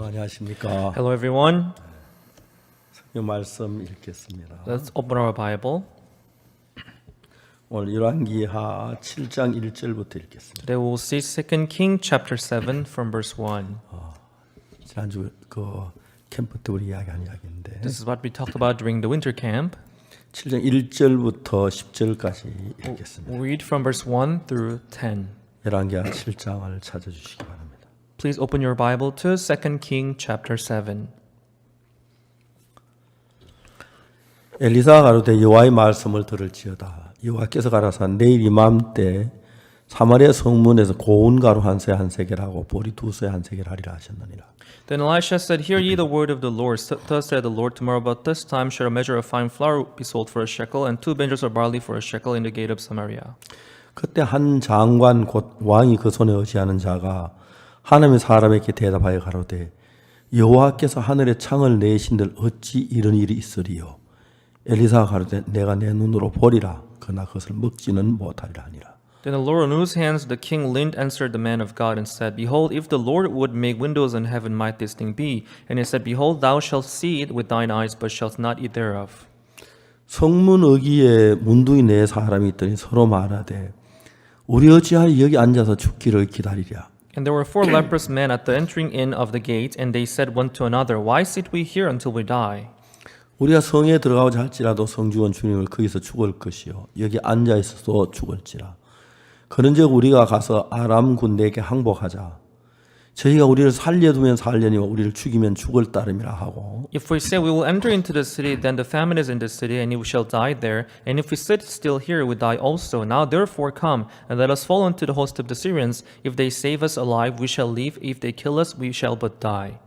안녕하십니까. Hello everyone. 성경 말씀 읽겠습니다. Let's open our Bible. 오늘 열왕기하 7장 1절부터 읽겠습니다. Today we'll see 2 King chapter 7 from verse 1. 지난주 그 캠프 때 우리 이야기한 이야기인데 This is what we talked about during the winter camp. 7장 1절부터 10절까지 읽겠습니다. We'll read from verse 1 through 10. 열왕기하 7장을 찾아주시기 바랍니다. Please open your Bible to 2 King chapter 7. 엘리사가 가로되 여호와의 말씀을 들을지어다. 여호와께서 가라사 내일 이맘때 사마리아 성문에서 고운 가루 한 세 한 세겔하고 보리 두 세 한 세겔 하리라 하셨느니라. Then Elisha said, Hear ye the word of the Lord. Thus said the Lord, Tomorrow about this time shall a measure of fine flour be sold for a shekel, and 2 benjers of barley for a shekel in the gate of Samaria. 그때 한 장관 곧 왕이 그 손에 의지하는 자가 하나님의 사람에게 대답하여 가로되 여호와께서 하늘의 창을 내신들 어찌 이런 일이 있으리요. 엘리사가 가로되 내가 내 눈으로 보리라. 그러나 그것을 먹지는 못하리라 하니라. Then the Lord on whose hands the king leaned answered the man of God and said, Behold, if the Lord would make windows in heaven, might this thing be? And he said, Behold, thou shalt see it with thine eyes, but shalt not eat thereof. 성문 어귀에 문둥이 네 사람이 있더니 서로 말하되 우리 어찌하여 여기 앉아서 죽기를 기다리랴. And there were 4 leprous men at the entering in of the gate, and they said one to another, Why sit we here until we die? 우리가 성에 들어가고자 할지라도 성주원 주님을 거기서 죽을 것이요 여기 앉아 있어도 죽을지라. 그런즉 우리가 가서 아람 군대에게 항복하자. 저희가 우리를 살려두면 살려니와 우리를 죽이면 죽을 따름이라 하고. If we say we will enter into the city, then the famine is in the city, and we shall die there. And if we sit still here, we die also. Now therefore come, and let us fall unto the host of the Syrians. If they save us alive, we shall live. If they kill us, we shall but die.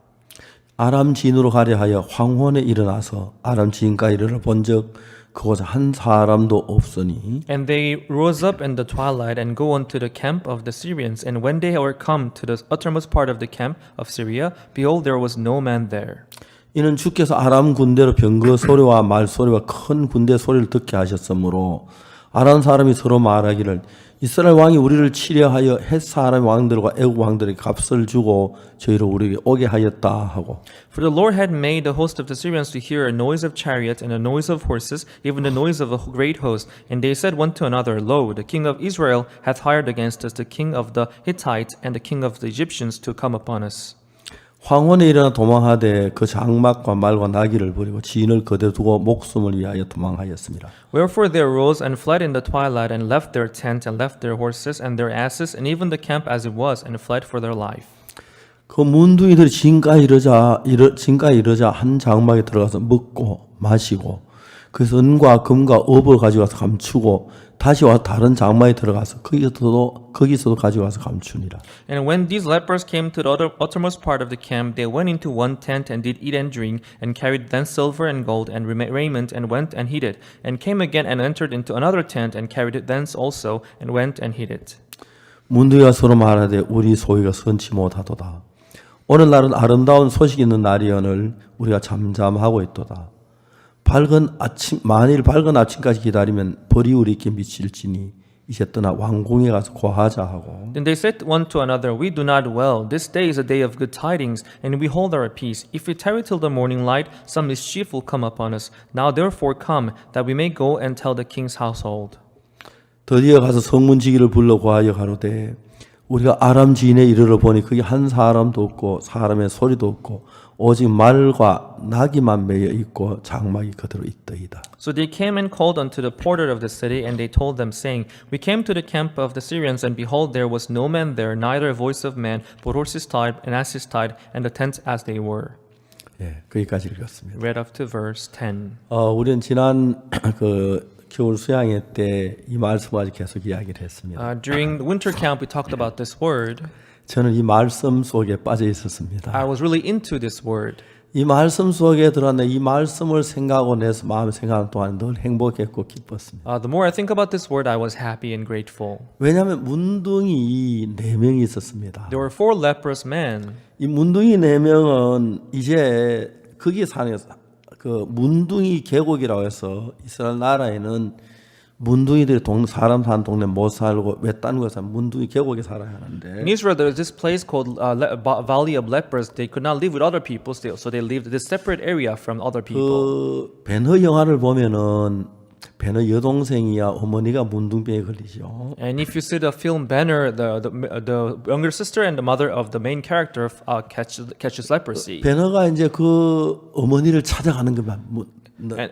아람 진으로 가려 하여 황혼에 일어나서 아람 진가에 이르러 본즉 그곳에 한 사람도 없으니. And they rose up in the twilight and go unto the camp of the Syrians. And when they were come to the uttermost part of the camp of Syria, behold, there was no man there. 이는 주께서 아람 군대로 병거 소리와 말 소리와 큰 군대 소리를 듣게 하셨으므로 아람 사람이 서로 말하기를 이스라엘 왕이 우리를 치려하여 헷 사람 왕들과 애국 왕들에게 값을 주고 저희로 우리에게 오게 하였다 하고. For the Lord had made the host of the Syrians to hear a noise of chariots and a noise of horses, even the noise of a great host. And they said one to another, Lo, the king of Israel hath hired against us the king of the Hittites and the king of the Egyptians to come upon us. 황혼에 일어나 도망하되 그 장막과 말과 나귀를 버리고 지인을 그대로 두고 목숨을 위하여 도망하였습니다. Wherefore they arose and fled in the twilight and left their tent and left their horses and their asses and even the camp as it was and fled for their life. 그 문둥이들이 진가에 이르자 한 장막에 들어가서 먹고 마시고 그래서 은과 금과 업을 가져가서 감추고 다시 와서 다른 장막에 들어가서 거기서도 가져가서 감추니라. And when these lepers came to the uttermost part of the camp, they went into one tent and did eat and drink, and carried thence silver and gold and raiment, and went and hid it, and came again and entered into another tent and carried it thence also, and went and hid it. 문둥이가 서로 말하되 우리 소유가 선치 못하도다. 오늘날은 아름다운 소식 있는 날이언을 우리가 잠잠하고 있도다. 만일 밝은 아침까지 기다리면 벌이 우리에게 미칠지니 이제 떠나 왕궁에 가서 고하자 하고. Then they said one to another, We do not well. This day is a day of good tidings, and we hold our peace. If we tarry till the morning light, some mischief will come upon us. Now therefore come, that we may go and tell the king's household. 드디어 가서 성문지기를 불러 고하여 가로되 우리가 아람 지인에 이르러 보니 거기 한 사람도 없고 사람의 소리도 없고 오직 말과 나귀만 매여 있고 장막이 그대로 있더이다. So they came and called unto the porter of the city, and they told them, saying, We came to the camp of the Syrians, and behold, there was no man there, neither a voice of man, but horses tied and asses tied, and the tents as they were. 예, 거기까지 읽었습니다. Read up to verse 10. 우리는 지난 겨울 수양회 때 이 말씀을 계속 이야기를 했습니다. During the winter camp, we talked about this word. 저는 이 말씀 속에 빠져 있었습니다. I was really into this word. 이 말씀 속에 들어왔는데 이 말씀을 생각하고 내서 마음을 생각하는 동안 늘 행복했고 기뻤습니다. The more I think about this word, I was happy and grateful. 왜냐하면 문둥이 4명이 있었습니다. There were 4 leprous men. 이 문둥이 4명은 이제 거기에 사는 그 문둥이 계곡이라고 해서 이스라엘 나라에는 문둥이들이 사람 사는 동네 못 살고 외딴 곳에 문둥이 계곡에 살아야 In 하는데 Israel, there is this place called Valley of Lepers. They could not live with other people, so they lived this separate area from other people. 그 배너 영화를 보면은 배너 여동생이야 어머니가 문둥병에 걸리죠. And if you see the film Banner, the younger sister and the mother of the main character catches leprosy. 배너가 이제 그 어머니를 찾아가는 것만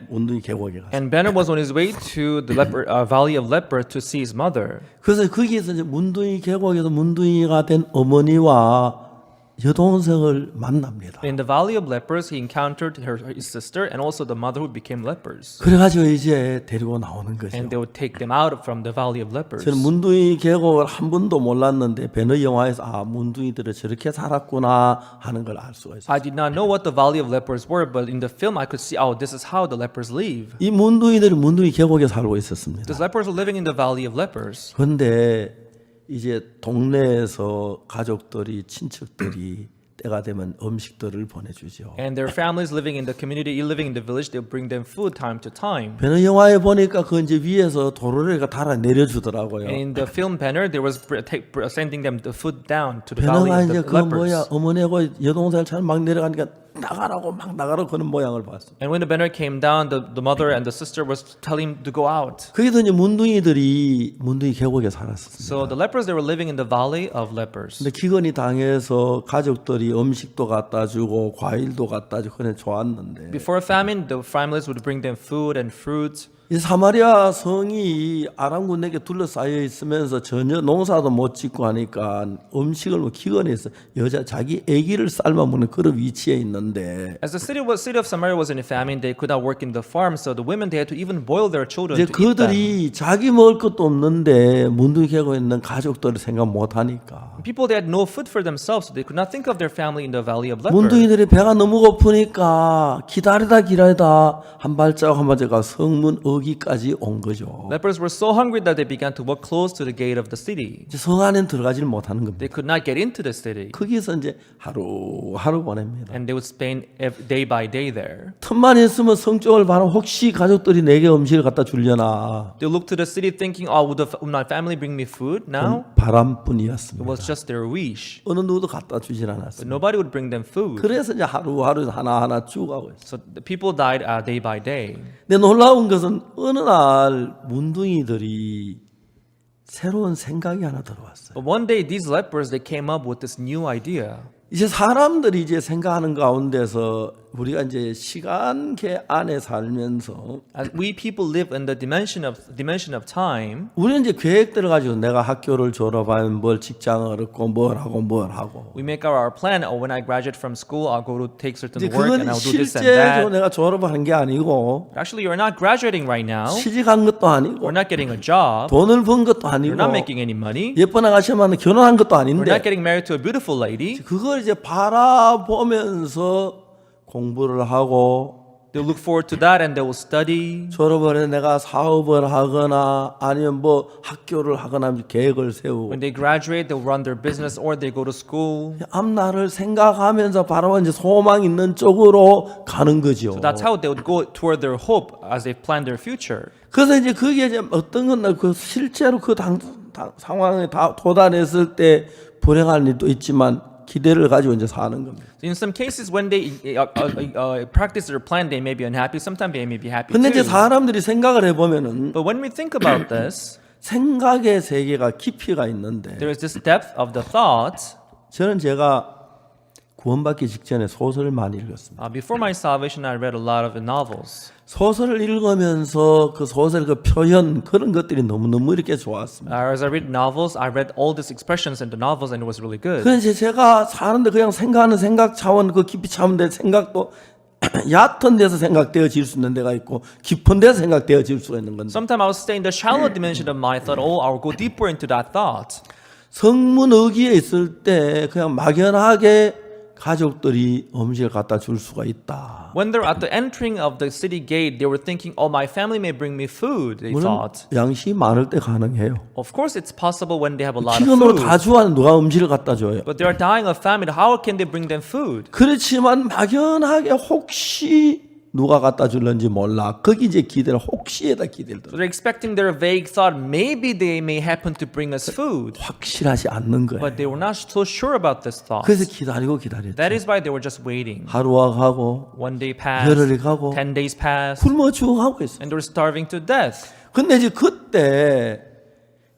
문둥이 계곡에 가서. And Banner was on his way to the Valley of Leper to see his mother. 그래서 거기에서 이제 문둥이 계곡에서 문둥이가 된 어머니와 여동생을 만납니다. In the Valley of Lepers, he encountered his sister and also the mother who became lepers. 그래가지고 이제 데리고 나오는 거죠. And they would take them out from the Valley of Lepers. 저는 문둥이 계곡을 한 번도 몰랐는데 배너 영화에서 문둥이들은 저렇게 살았구나 하는 걸 알 수가 있어요. I did not know what the Valley of Lepers were, but in the film I could see, this is how the lepers live. 이 문둥이들은 문둥이 계곡에 살고 있었습니다. These lepers were living in the Valley of Lepers. 그런데 이제 동네에서 가족들이 친척들이 때가 되면 음식들을 보내주죠. And their families living in the community, living in the village, they would bring them food time to time. 배너 영화에 보니까 그 이제 위에서 도로래가 달아 내려주더라고요. And in the film Banner, there was sending them the food down to the Valley 배너가 of 이제 the 그 뭐야 lepers. 어머니하고 여동생을 잘 막 내려가니까 나가라고 막 나가라고 그런 모양을 봤어. And when the banner came down, the mother and the sister was telling him to go out. 거기서 이제 문둥이 계곡에 살았습니다. So the lepers, they were living in the Valley of Lepers. 근데 기근이 당해서 가족들이 음식도 갖다 주고 과일도 갖다 주고 그래 좋았는데 Before famine, the families would bring them food and fruits. 이 사마리아 성이 아람 군대에게 둘러싸여 있으면서 전혀 농사도 못 짓고 하니까 음식을 기근해서 자기 아기를 삶아 먹는 그런 위치에 있는데 As the city of Samaria was in a famine, they could not work in the farm, so the women they had to even boil their children 이제 to eat them. 그들이 자기 먹을 것도 없는데 문둥이 계곡에 있는 가족들을 생각 못 하니까 People they had no food for themselves, so they could not think of their family in the Valley of Lepers. 문둥이들이 배가 너무 고프니까 기다리다 한 발자국 한 발자국 성문 어기까지 온 거죠. Lepers were so hungry that they began to walk close to the gate of the city. 이제 성 안에 들어가지를 못하는 겁니다. They could not get into the city, 거기서 이제 하루 보냅니다. and they would spend day by day there. 틈만 있으면 성 쪽을 바라 혹시 가족들이 내게 음식을 갖다 주려나 They looked to the city thinking, would my family bring me food now? It 바람뿐이었습니다. was just their wish. 어느 누구도 갖다 주질 But 않았습니다. nobody would bring them food. 그래서 이제 하루하루 하나하나 죽어가고 있어요. So the people died day by day. 근데 놀라운 것은 어느 날 문둥이들이 새로운 생각이 하나 들어왔어요. But one day, these lepers, they came up with this new idea. 이제 사람들이 이제 생각하는 가운데서 우리가 이제 시간계 안에 살면서 As we people live in the dimension of time, 우리는 이제 계획들을 가지고 내가 학교를 졸업하면 뭘 직장을 얻고 뭘 하고 we make our plan. When I graduate from school, I'll go to take certain 이제 work and 그건 I'll do this and 실제로 that. 내가 졸업한 게 아니고 Actually, you're not graduating right now. 취직한 것도 아니고 We're not getting a job. 돈을 번 것도 아니고 You're not making any money. 예쁜 아가씨 만나 결혼한 것도 We're 아닌데 not getting married to a beautiful lady. 그걸 이제 바라보면서 공부를 하고 They'll look forward to that and they will study. 졸업을 해 내가 사업을 하거나 아니면 뭐 학교를 하거나 계획을 세우고 When they graduate, they'll run their business or they go to school. 앞날을 생각하면서 바로 이제 소망 있는 쪽으로 가는 거죠. So that's how they would go toward their hope as they plan their future. 그래서 이제 그게 이제 어떤 건 그 실제로 그 상황에 다 도달했을 때 불행한 일도 있지만 기대를 가지고 이제 사는 겁니다. In some cases, when they practice their plan, they may be unhappy. Sometimes they may be happy 근데 이제 too. 사람들이 생각을 해보면은 But when we think about this, 생각의 세계가 깊이가 있는데 there is this depth of the thought. 제가 구원받기 직전에 소설을 많이 읽었습니다. Before my salvation, I read a lot of novels. 소설을 읽으면서 그 소설 그 표현 그런 것들이 너무너무 이렇게 좋았습니다. As I read novels, I read all these expressions in the novels, and it was really good. 그래서 제가 사는데 그냥 생각하는 생각 차원 그 깊이 차원데 생각도 얕은 데서 생각되어질 수 있는 데가 있고 깊은 데서 생각되어질 수가 있는 건데 Sometimes I will stay in the shallow dimension of my thought. I'll go deeper into that thought. 성문 어귀에 있을 때 그냥 막연하게 가족들이 음식을 갖다 줄 수가 있다. When they're at the entering of the city gate, they were thinking, my family may bring me food, they 물론 thought. 양식이 많을 때 가능해요. Of course, it's possible when they have a lot of 기근으로 food. 다 주하는 누가 음식을 갖다 줘요. But they are dying of famine. How can they bring them food? 그렇지만 막연하게 혹시 누가 갖다 줄런지 몰라. 거기 이제 기대를 혹시에다 기대를 So 들어. they're expecting their vague thought, maybe they may happen to bring us food. 확실하지 않는 거예요. But they were not so sure about this thought. 그래서 기다렸죠. That is why they were just waiting. 하루가 가고 One day passed, 열흘이 가고 10 days passed, 굶어 죽어가고 있어. and they were starving to death. 근데 이제 그때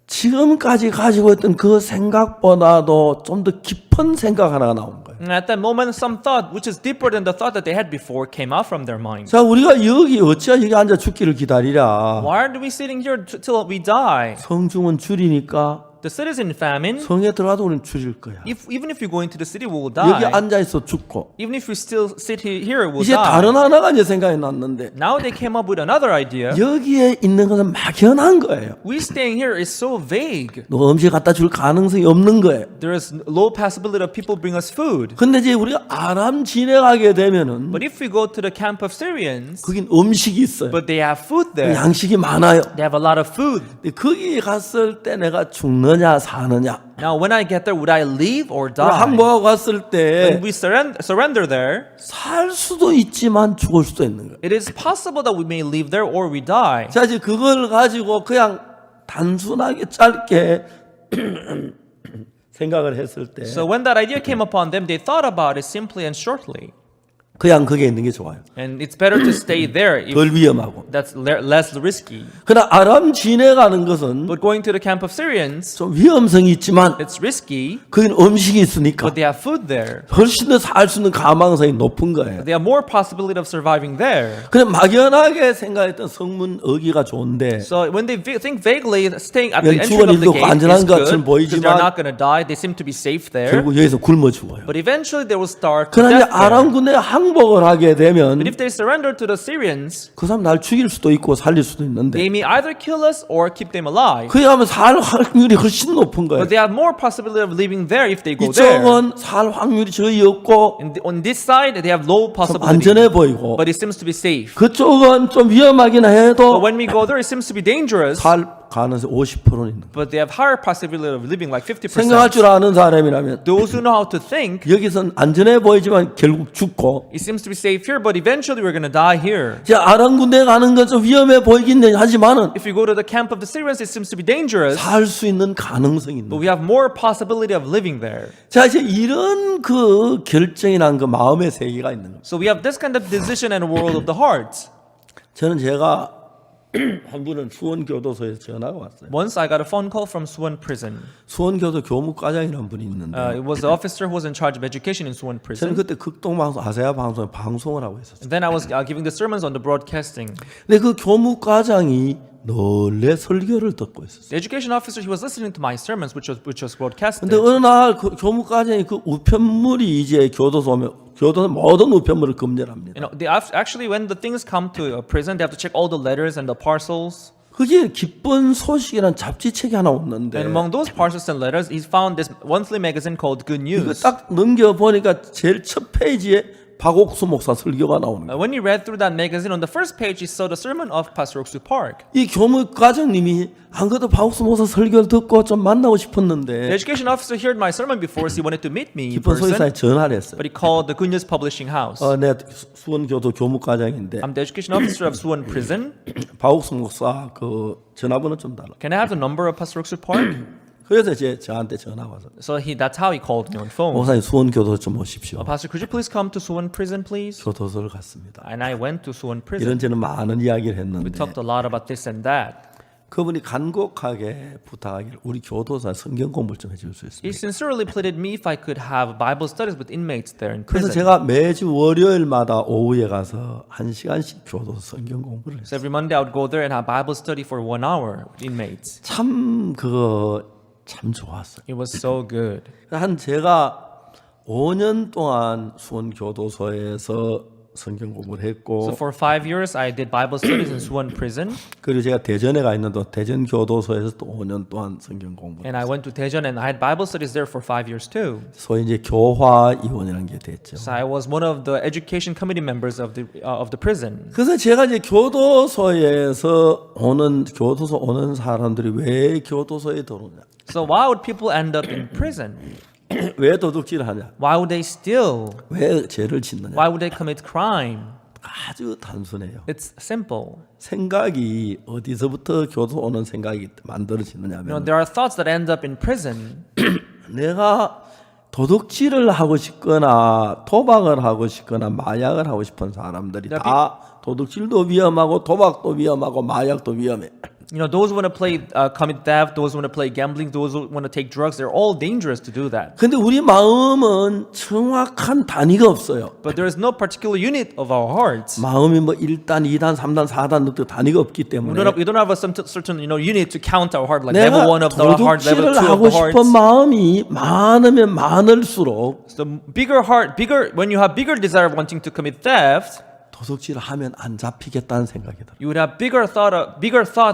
지금까지 가지고 있던 그 생각보다도 좀 더 깊은 생각 하나가 나온 거예요. And at that moment, some thought, which is deeper than the thought that they had before, came out from their mind. 자, 우리가 여기 어찌야 여기 앉아 죽기를 기다리랴. Why are we sitting here till we die? 성중은 줄이니까 The city's in famine. 성에 들어가도 우리는 줄일 거야. Even if you go into the city, we will 여기 die. 앉아 있어 죽고. Even if we still sit here, we'll 이제 die. 다른 하나가 이제 생각이 났는데 Now they came up with another idea. 여기에 있는 것은 막연한 거예요. We staying here is so vague. 누가 음식 갖다 줄 가능성이 없는 거예요. There is low possibility of people bring us food. 근데 이제 우리가 아람 진행하게 되면은 But if we go to the camp of Syrians, 거긴 음식이 있어요. but they have food there. 양식이 많아요. They have a lot of food. 근데 거기 갔을 때 내가 죽느냐 사느냐. Now, when I get there, would I leave or die? 항복하고 갔을 때 When we surrender there, 살 수도 있지만 죽을 수도 있는 거예요. it is possible that we may leave there or we die. 자, 이제 그걸 가지고 그냥 단순하게 짧게 생각을 했을 때 So when that idea came upon them, they thought about it simply and shortly. 그냥 거기에 있는 게 좋아요. And it's better to stay there if 덜 위험하고. that's less risky. 그러나 아람 진해가는 것은 But going to the camp of Syrians, 좀 위험성이 있지만 it's risky, 거기는 음식이 있으니까 but they have food there. 훨씬 더 살 수 있는 가망성이 높은 거예요. They have more possibility of surviving there. 그냥 막연하게 생각했던 성문 어기가 좋은데 So when they think vaguely, staying at the 죽은 entrance of the 일도 gate 안전한 is good 것처럼 because they're 보이지만 not going to die. They seem to be safe there. 결국 여기서 굶어 죽어요. But eventually they will starve to 그러나 이제 death there. 아람 군대가 항복을 하게 되면 But if they surrender to the Syrians, 그 사람 날 죽일 수도 있고 살릴 수도 있는데 they may either kill us or keep them alive. 그에 하면 살 확률이 훨씬 높은 거예요. But they have more possibility of living there if they go there. 이쪽은 살 확률이 거의 없고 On this side, they have low 좀 possibility. 안전해 보이고 But it seems to be safe. 그쪽은 좀 위험하긴 But 해도 when we go there, it seems to be dangerous. 살 가능성이 50%는 있는 거예요. But they have higher possibility of living like 50%. 생각할 줄 아는 사람이라면 Those who know how to think, 여기선 안전해 보이지만 결국 죽고 it seems to be safe here, but eventually we're going to die here. 이제 아람 군대 가는 건 좀 위험해 보이긴 하지만은 If we go to the camp of the Syrians, it seems to be dangerous, 살 수 있는 가능성이 있는 but 거예요. we have more possibility of living there. 자, 이제 이런 그 결정이 난 그 마음의 세계가 있는 거예요. So we have this kind of decision and world of the heart. 저는 제가 한 분은 수원 교도소에서 전화가 왔어요. Once I got a phone call from Suwon prison. 수원 교도 교무과장이라는 분이 있는데 It was the officer who was in charge of education in Suwon 저는 prison. 그때 극동방송 아세아 방송에 방송을 하고 있었어요. And then I was giving the sermons on the broadcasting. 근데 그 교무과장이 널내 설교를 듣고 있었어요. The education officer, he was listening to my sermons, which was broadcasted. 근데 어느 날 그 교무과장이 그 우편물이 이제 교도소 오면 교도소 모든 우편물을 검열합니다. You know, actually, when the things come to a prison, they have to check all the letters and the parcels. 그게 기쁜 소식이라는 잡지책이 하나 없는데 And among those parcels and letters, he found this monthly magazine called Good 이거 News. 딱 넘겨보니까 제일 첫 페이지에 박옥수 목사 설교가 나오는 거예요. When he read through that magazine, on the first page, he saw the sermon of Pastor Oksu Park. 이 교무과장님이 안 그래도 박옥수 목사 설교를 듣고 좀 만나고 The 싶었는데 education officer heard my sermon before, so he wanted to meet me in 기쁜 소식사에 person. 전화를 했어요. But he called the Good News Publishing House. 내 수원교도 교무과장인데 I'm the education officer of Suwon Prison. 박옥수 목사 그 전화번호 좀 달라. Can I have the number of Pastor Oksu Park? 그래서 저한테 전화 와서 So that's how he called me on phone. 목사님 수원교도 좀 오십시오. Pastor, could you please come to Suwon Prison, please? 교도소를 갔습니다. And I went to Suwon Prison. 이런저런 많은 이야기를 We 했는데 talked a lot about this and that. 그분이 간곡하게 부탁하기를 우리 교도소 성경 공부를 좀 해줄 수 He 있습니다. sincerely pleaded me if I could have Bible studies with inmates there in 그래서 prison. 제가 매주 월요일마다 오후에 가서 1시간씩 교도소 성경 공부를 So 했어요. every Monday I would go there and have Bible study for 1 hour with inmates. 참 그거 참 좋았어요. It was so good. 한 제가 5년 동안 수원 교도소에서 성경 공부를 했고 So for 5 years I did Bible studies in Suwon Prison, 그리고 제가 대전에 가 있는 동 대전 교도소에서 또 5년 동안 성경 공부를 and I went to Daejeon and I had Bible studies there for 5 years too. 소위 이제 교화위원이라는 게 됐죠. So I was one of the education committee members of the prison. 그래서 제가 이제 교도소 오는 사람들이 왜 교도소에 들어오냐? So why would people end up in prison? 왜 도둑질을 하냐? Why would they steal? 왜 죄를 짓느냐? Why would they commit crime? 아주 단순해요. It's simple. 생각이 어디서부터 교도오는 생각이 만들어지느냐면 There are thoughts that end up in prison. 내가 도둑질을 하고 싶거나 도박을 하고 싶거나 마약을 하고 싶은 사람들이 다 도둑질도 위험하고 도박도 위험하고 마약도 위험해. Those who want to play commit theft, those who want to play gambling, those who want to take drugs, they're all dangerous to do that. 근데 우리 마음은 정확한 단위가 없어요. But there is no particular unit of our hearts. 마음이 뭐 1단, 2단, 3단, 4단 넣도 단위가 없기 때문에 We don't have a certain unit to count our heart, like 내가 level 1 of the heart, level 2 도둑질을 of 하고 the heart. 싶은 마음이 많으면 많을수록 So when you have bigger desire of wanting to commit theft, 도둑질을 하면 안 잡히겠다는 생각이 들어요. you would have bigger thought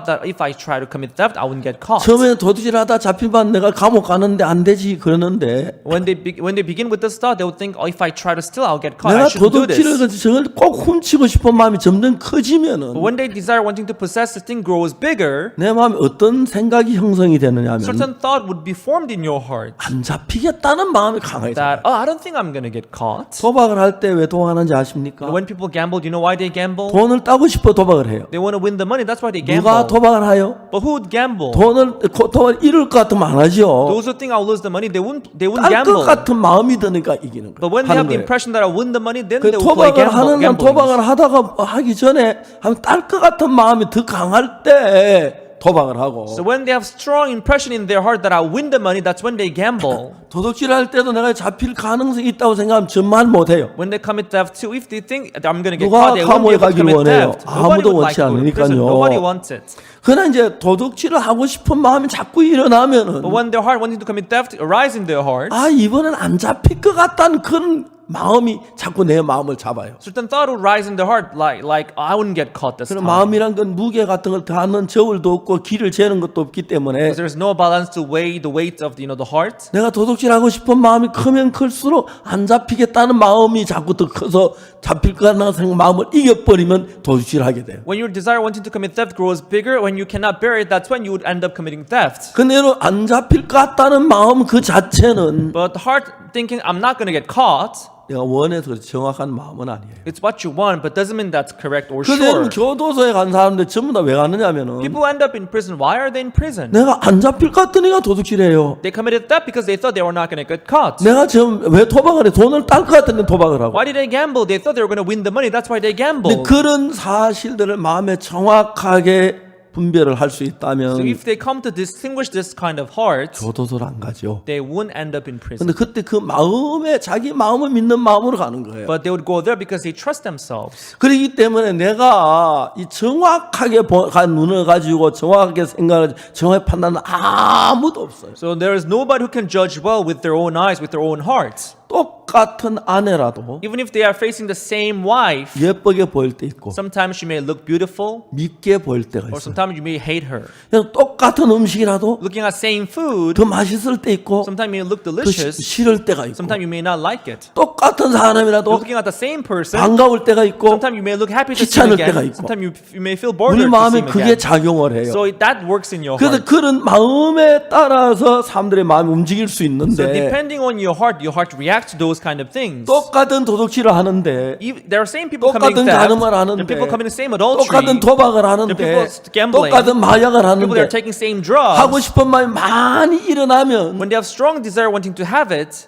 that if I try to commit theft, I wouldn't get caught. 처음에 도둑질하다 잡히면 내가 감옥 가는데 안 되지 그러는데 When they begin with this thought, they would think, oh, if I try to steal, I'll get caught. 내가 I shouldn't do 도둑질을 this. 저걸 꼭 훔치고 싶은 마음이 점점 커지면은 But when they desire wanting to possess this thing grows bigger, 내 마음에 어떤 생각이 형성이 되느냐면 certain thought would be formed in your heart 안 잡히겠다는 마음이 강하게 that, 돼요. I don't think I'm going to get caught. 도박을 할 때 왜 도박하는지 아십니까? When people gamble, do you know why they gamble? 돈을 따고 싶어 도박을 해요. They want to win the money. That's why they 누가 gamble. 도박을 하요? But who would gamble? 돈을 잃을 것 같으면 안 하죠. Those who think I'll lose the money, they wouldn't 딸 것 gamble. 같은 마음이 드니까 이기는 But 거예요. when they 하는 have the 거예요. impression that I'll win the money, then 그 they will play 도박을 하는 건 도박을 gambling. 하다가 하기 전에 딸 것 같은 마음이 더 강할 때 도박을 하고 So when they have strong impression in their heart that I'll win the money, that's when they gamble. 도둑질 할 때도 내가 잡힐 가능성이 있다고 생각하면 정말 못해요. When they commit theft too, if they think that I'm going to get 누가 caught, they won't be 감옥에 able to 가길 commit 원해요? theft. Nobody 아무도 would like 원치 to go to prison. 않으니까요. Nobody wants it. 그러나 이제 도둑질을 하고 싶은 마음이 자꾸 일어나면은 But when their heart wanting to commit theft arise in their heart, 아 이번엔 안 잡힐 것 같다는 그런 마음이 자꾸 내 마음을 잡아요. certain thought will rise in their heart like I wouldn't get caught this 그런 time. 마음이란 건 무게 같은 걸 다하는 저울도 없고 길을 재는 것도 없기 때문에 Because there's no balance to weigh the weight of the heart. 내가 도둑질하고 싶은 마음이 크면 클수록 안 잡히겠다는 마음이 자꾸 더 커서 잡힐 거라는 마음을 이겨버리면 도둑질하게 돼요. When your desire wanting to commit theft grows bigger, when you cannot bear it, that's when you would end up committing theft. 근데 안 잡힐 것 같다는 마음 그 자체는 But the heart thinking I'm not going to get caught, 내가 원해서 정확한 마음은 아니에요. it's what you want, but doesn't mean that's correct or 그대로 sure. 교도소에 간 사람들 전부 다 왜 가느냐면은 People end up in prison. Why are they in prison? 내가 안 잡힐 것 같으니까 도둑질해요. They committed theft because they thought they were not going to get caught. 내가 지금 왜 도박을 해? 돈을 딸 것 같은데 도박을 하고. Why did they gamble? They thought they were going to win the money. That's why they 근데 gambled. 그런 사실들을 마음에 정확하게 분별을 할 수 So 있다면 if they come to distinguish this kind of heart, 교도소를 안 가죠. they won't end up in prison. 근데 그때 그 마음에 자기 마음을 믿는 마음으로 가는 거예요. But they would go there because they trust themselves. 그렇기 때문에 내가 이 정확하게 간 눈을 가지고 정확하게 생각을 정확히 판단하는 아무도 없어요. So there is nobody who can judge well with their own eyes, with their own hearts. 똑같은 아내라도 Even if they are facing the same wife, 예쁘게 보일 때 있고 sometimes she may look beautiful, 밉게 보일 때가 or 있어요. sometimes you may hate her. 그냥 똑같은 음식이라도 Looking at same food, 더 맛있을 때 있고 sometimes you may look 더 delicious, 싫을 때가 있고 sometimes you may not like it. 똑같은 사람이라도 Looking at the same person, 반가울 때가 있고 sometimes you may look happy to see him 귀찮을 때가 again. 있고 Sometimes you may feel bored 우리 to see 마음에 him 그게 again. 작용을 해요. So that works in your 그래서 heart. 그런 마음에 따라서 사람들의 마음이 움직일 수 So 있는데 depending on your heart reacts to those kind of things. 똑같은 도둑질을 하는데 There are same people 똑같은 committing theft. 간음을 There 하는데 are people committing same adultery. 똑같은 도박을 하는데 people gambling. 똑같은 마약을 People that 하는데 are taking same drugs. 하고 싶은 마음이 많이 일어나면 When they have strong desire wanting to have it,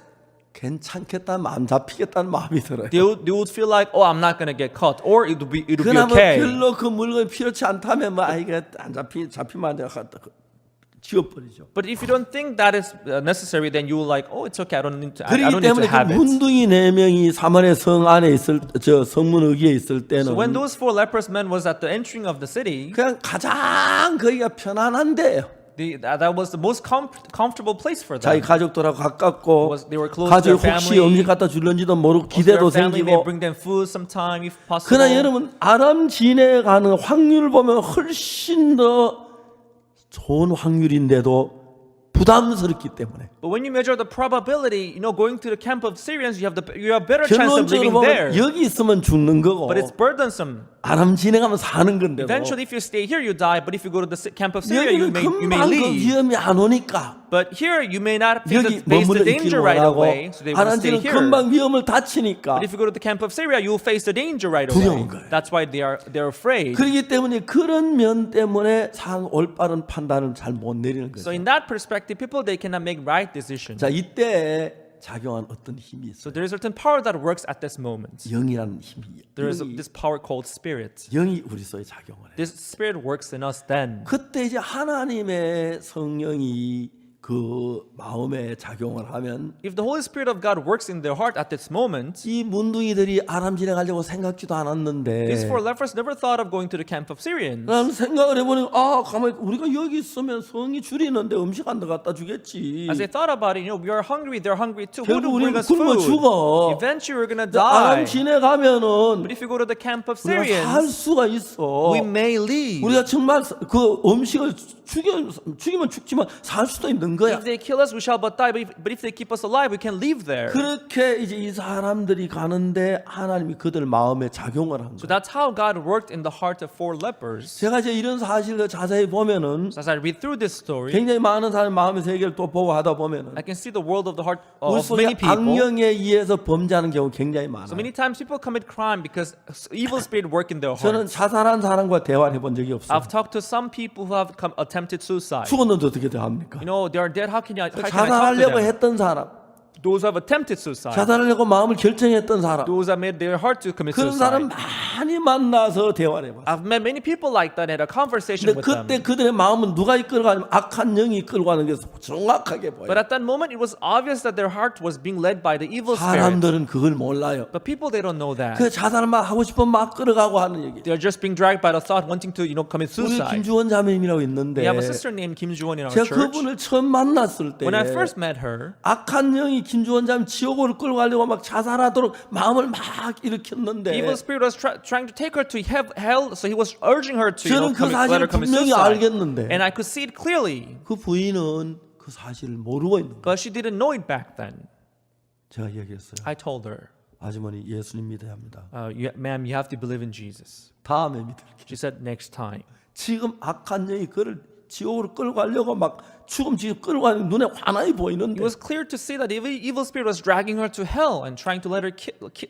괜찮겠다 마음 잡히겠다는 마음이 들어요. they would feel like, oh, I'm not gonna get caught, or it would be 그나마 okay. 별로 그 물건이 필요치 않다면 뭐 이게 안 잡히면 안 돼. 지워버리죠. But if you don't think that is necessary, then you will like, oh, it's okay. I don't need to 그렇기 때문에 그 have it. 문둥이 4명이 사마리아 성 안에 있을 저 성문 의기에 있을 때는 So when those 4 leprous men was at the entering of the city, 그냥 가장 거기가 편안한데요. that was the most comfortable place for 자기 them. 가족들하고 가깝고 They were close to 가족 their 혹시 family. 음식 갖다 줄는지도 모르고 Also, 기대도 their family may 생기고. bring them food sometime if possible. 그러나 여러분 아람 진해가는 확률 보면 훨씬 더 좋은 확률인데도 부담스럽기 때문에 But when you measure the probability, going to the camp of Syrians, you have better chance of 결론적으로 living there. 보면 여기 있으면 죽는 거고 But it's burdensome. 아람 진행하면 사는 건데도 Eventually, if you stay here, you die. But if you go to the camp of Syria, you 여기는 may 금방 그 leave. 위험이 안 오니까 But here, you may not face 여기 the 머물러 danger 있기를 right 원하고 away. So they will 아람 stay 진은 here. 금방 위험을 다치니까 But if you go to the camp of Syria, you will face the danger right 두려운 away. 거예요. That's why they're afraid. 그렇기 때문에 그런 면 때문에 올바른 판단을 잘 못 내리는 So 거죠. in that perspective, people they cannot make right decisions. 자, 이때 작용한 어떤 힘이 So 있어요. there is a certain power that works at this moment. 영이라는 힘이 There is 영이, this power called spirit. 영이 우리 속에 작용을 해요. This spirit works in us then. 그때 이제 하나님의 성령이 그 마음에 작용을 하면 If the Holy Spirit of God works in their heart at this moment, 이 문둥이들이 아람 지나가려고 생각지도 않았는데 these four lepers never thought of going to the camp of Syrians. 난 생각을 해보니 가만히 우리가 여기 있으면 성이 줄이는데 음식 안 갖다 주겠지. As they thought about it, we are hungry, they're hungry too. Who 결국 will bring 우리는 us 굶어 food? 죽어. Eventually we're gonna 아람 die. 지나가면은 But if you go to the camp of 우리가 살 Syrians, 수가 있어. we may leave. 우리가 정말 그 음식을 죽이면 죽지만 살 수도 있는 거야. If they kill us, we shall but die. But if they keep us alive, we can live there. 그렇게 이제 이 사람들이 가는데 하나님이 그들 마음에 작용을 한 So 거야. that's how God worked in the heart of four lepers. 제가 이제 이런 사실을 자세히 보면은 So as I read through this story, 굉장히 많은 사람 마음의 세계를 또 보고 하다 보면은 I can see the world of the heart 우리 of many 속에 people. 악령에 의해서 범죄하는 경우 굉장히 So 많아요. many times people commit crime because evil spirit work in their 저는 hearts. 자살한 사람과 대화를 해본 적이 없어요. I've talked to some people who have attempted suicide. 죽었는데 어떻게 대합니까? You know, they are dead. How can I talk to 자살하려고 them? 했던 사람, Those who have attempted suicide. 자살하려고 마음을 결정했던 사람, Those that made their heart to commit 그런 사람 suicide. 많이 만나서 대화를 해봤어요. I've met many people like that and had a conversation 근데 with 그때 them. 그들의 마음은 누가 이끌고 가냐면 악한 영이 이끌고 가는 게 정확하게 보여요. But at that moment, it was obvious that their heart was being led by the evil spirit. 사람들은 그걸 몰라요. But people, they don't know that. 그 자살만 하고 싶으면 막 끌어가고 하는 얘기. They're just being dragged by the thought, wanting to, commit 우리 suicide. 김주원 자매님이라고 있는데 We have a sister named Kim Ju-won in our 제가 church. 그분을 처음 만났을 때 When I first met her, 악한 영이 김주원 자매 지옥으로 끌고 가려고 막 자살하도록 마음을 막 일으켰는데 the evil spirit was trying to take her to hell, so he was urging her to 저는 그 let her 사실을 commit 분명히 suicide. 알겠는데 And I could see it clearly, 그 부인은 그 사실을 모르고 있는 거예요. but she didn't know it back then. 제가 얘기했어요. I told her, 아주머니 예수님 믿어야 합니다. ma'am, you have to believe in Jesus. 다음에 믿을게. She said, next time. 지금 악한 영이 그를 지옥으로 끌고 가려고 막 죽음 지옥 끌고 가는 눈에 환하게 보이는데 It was clear to see that evil spirit was dragging her to hell and trying to let her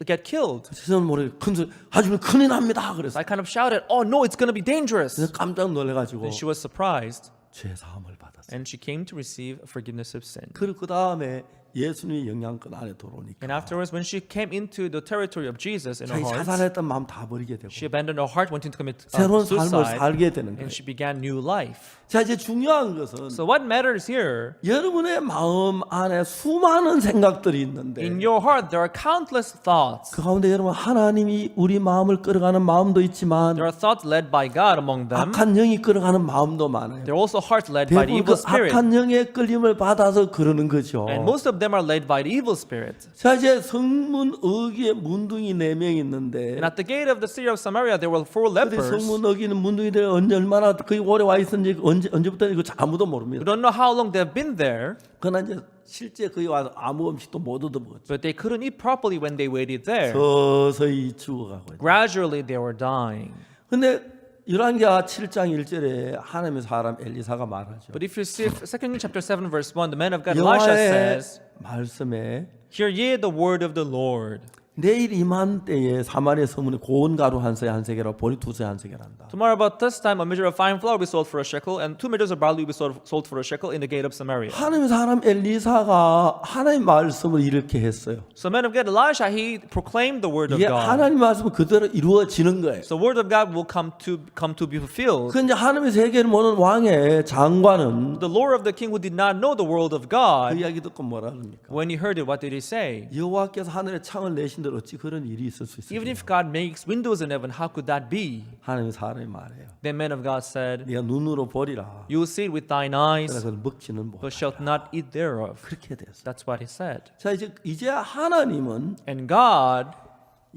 get killed. 저는 모르게 큰 소리 아주머니 큰일 납니다. 그래서 I kind of shouted, "Oh no, it's going to be dangerous!" 그래서 깜짝 놀래가지고 And she was surprised, 죄 사함을 받았어요. and she came to receive forgiveness of sin. 그리고 그 다음에 예수님의 영향권 안에 들어오니까 And afterwards, when she came into the territory of Jesus in her 자기 heart, 자살했던 마음 다 버리게 되고 she abandoned her heart, wanting to commit 새로운 삶을 suicide, 살게 되는 거예요. and she began new life. 자, 이제 중요한 것은 So what matters here? 여러분의 마음 안에 수많은 생각들이 있는데 In your heart, there are countless thoughts. 그 가운데 여러분 하나님이 우리 마음을 끌어가는 마음도 있지만 There are thoughts led by God among them. 악한 영이 끌어가는 마음도 많아요. There are also hearts led by the 대부분 그 evil spirit. 악한 영의 끌림을 받아서 그러는 거죠. And most of them are led by the evil spirit. 자, 이제 성문 어귀에 문둥이 4명 있는데 And at the gate of the city of Samaria, there were 4 근데 lepers. 성문 어귀는 문둥이들이 얼마나 거기 오래 와 있었는지 언제부터 이거 아무도 We 모릅니다. don't know how long they've been there, 그러나 이제 실제 거기 와서 아무 음식도 못 얻어먹었죠. but they couldn't eat properly when they waited there. 서서히 죽어가고 있죠. Gradually, they were dying. 근데 열왕기하 7장 1절에 하나님의 사람 엘리사가 말하죠. But if you see 2 chapter 7 verse 1, the man of God Elisha 여호와의 says, 말씀에 "Hear ye the word of the Lord. 내일 이맘때에 사마리아 서문에 고운 가루 한 세에 한 세겔하고 보리 2세에 한 세겔한다. Tomorrow about this time, a measure of fine flour will be sold for a shekel, and 2 measures of barley will be sold for a shekel in the gate of Samaria." 하나님의 사람 엘리사가 하나님의 말씀을 이렇게 했어요. So man of God Elisha, he proclaimed the word of 이게 God. 하나님의 말씀은 그대로 이루어지는 거예요. So the word of God will come to be fulfilled. 그 이제 하나님의 세계를 모르는 왕의 장관은 The lord of the king who did not know the word of 그 God, 이야기 듣고 뭐라 그럽니까? when he heard it, what did he say? 여호와께서 하늘에 창을 내신들 어찌 그런 일이 있을 수 Even 있을까? if God makes windows in heaven, how could that be? 하나님의 사람이 말해요. Then man of God said, 네가 눈으로 보리라. "You will see it with thine 그러나 eyes, 그걸 먹지는 but 못. shalt not eat thereof." 그렇게 됐어. That's what he said. 자, 이제 하나님은 And God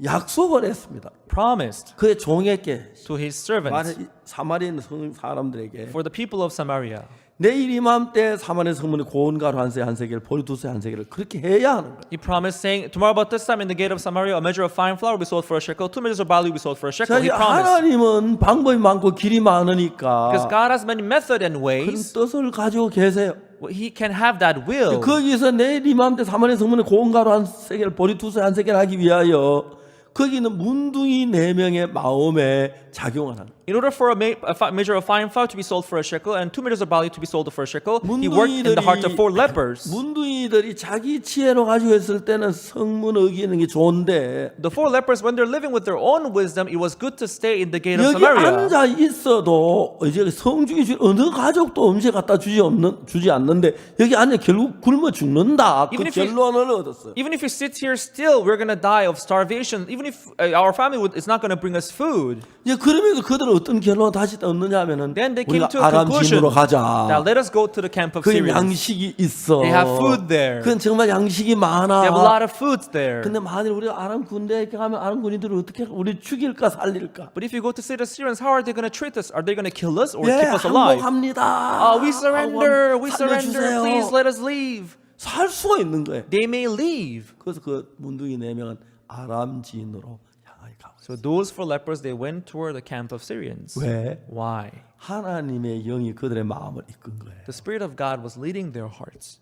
약속을 했습니다. promised 그의 종에게 to his servants, 사마리아 사람들에게 for the people of Samaria, 내일 이맘때 사만의 성문에 고온가루 한 세겔, 보리 2세 그렇게 해야 하는 거예요. He promised, saying, tomorrow about this time in the gate of Samaria, a measure of fine flour will be sold for a shekel, 2 measures of barley will be sold for a shekel. 자, He promised. 하나님은 방법이 많고 길이 Because 많으니까 God has many methods and 큰 ways, 뜻을 가지고 계세요. He can have that will. 거기서 내일 이맘때 사만의 성문에 고온가루 한 세겔, 보리 2세 하기 위하여 거기는 문둥이 4명의 마음에 작용하는 In order for a measure of fine flour to be sold for a shekel and 2 measures of barley to be sold for a shekel, he worked in the heart of 4 lepers. 문둥이들이 자기 지혜로 가지고 있을 때는 성문 어기는 게 좋은데 The 4 lepers, when they're living with their own wisdom, it was good to stay in the gate of 여기 Samaria. 앉아 있어도 이제 성중이 어느 가족도 음식 갖다 주지 않는데 여기 앉아 결국 굶어 죽는다. 그 Even if you- 결론을 얻었어요. Even if we sit here still, we're going to die of starvation. Even if our family is not going to bring us food. 이제 그러면서 그들은 어떤 결론을 다시 얻느냐 하면은 Then they came 우리가 to a conclusion 아람진으로 that 가자. let us go to the camp of 그 Syrians. 양식이 있어. They have food there. 그건 정말 양식이 많아. They have a lot of foods there. 근데 만일 우리가 아람 군대에 가면 아람 군인들을 어떻게 우리 죽일까 살릴까? But if you go to see the Syrians, how are they going to treat us? Are they going to kill us or 예, keep us alive? 항복합니다. We surrender. We surrender. 살려주세요. Please let us leave. 살 수가 있는 거예요. They may leave. 그래서 그 문둥이 4명은 아람지인으로 향하여 가고 있어요. So those 4 lepers, they went toward the camp of Syrians. 왜? Why? 하나님의 영이 그들의 마음을 이끈 거예요. The Spirit of God was leading their hearts.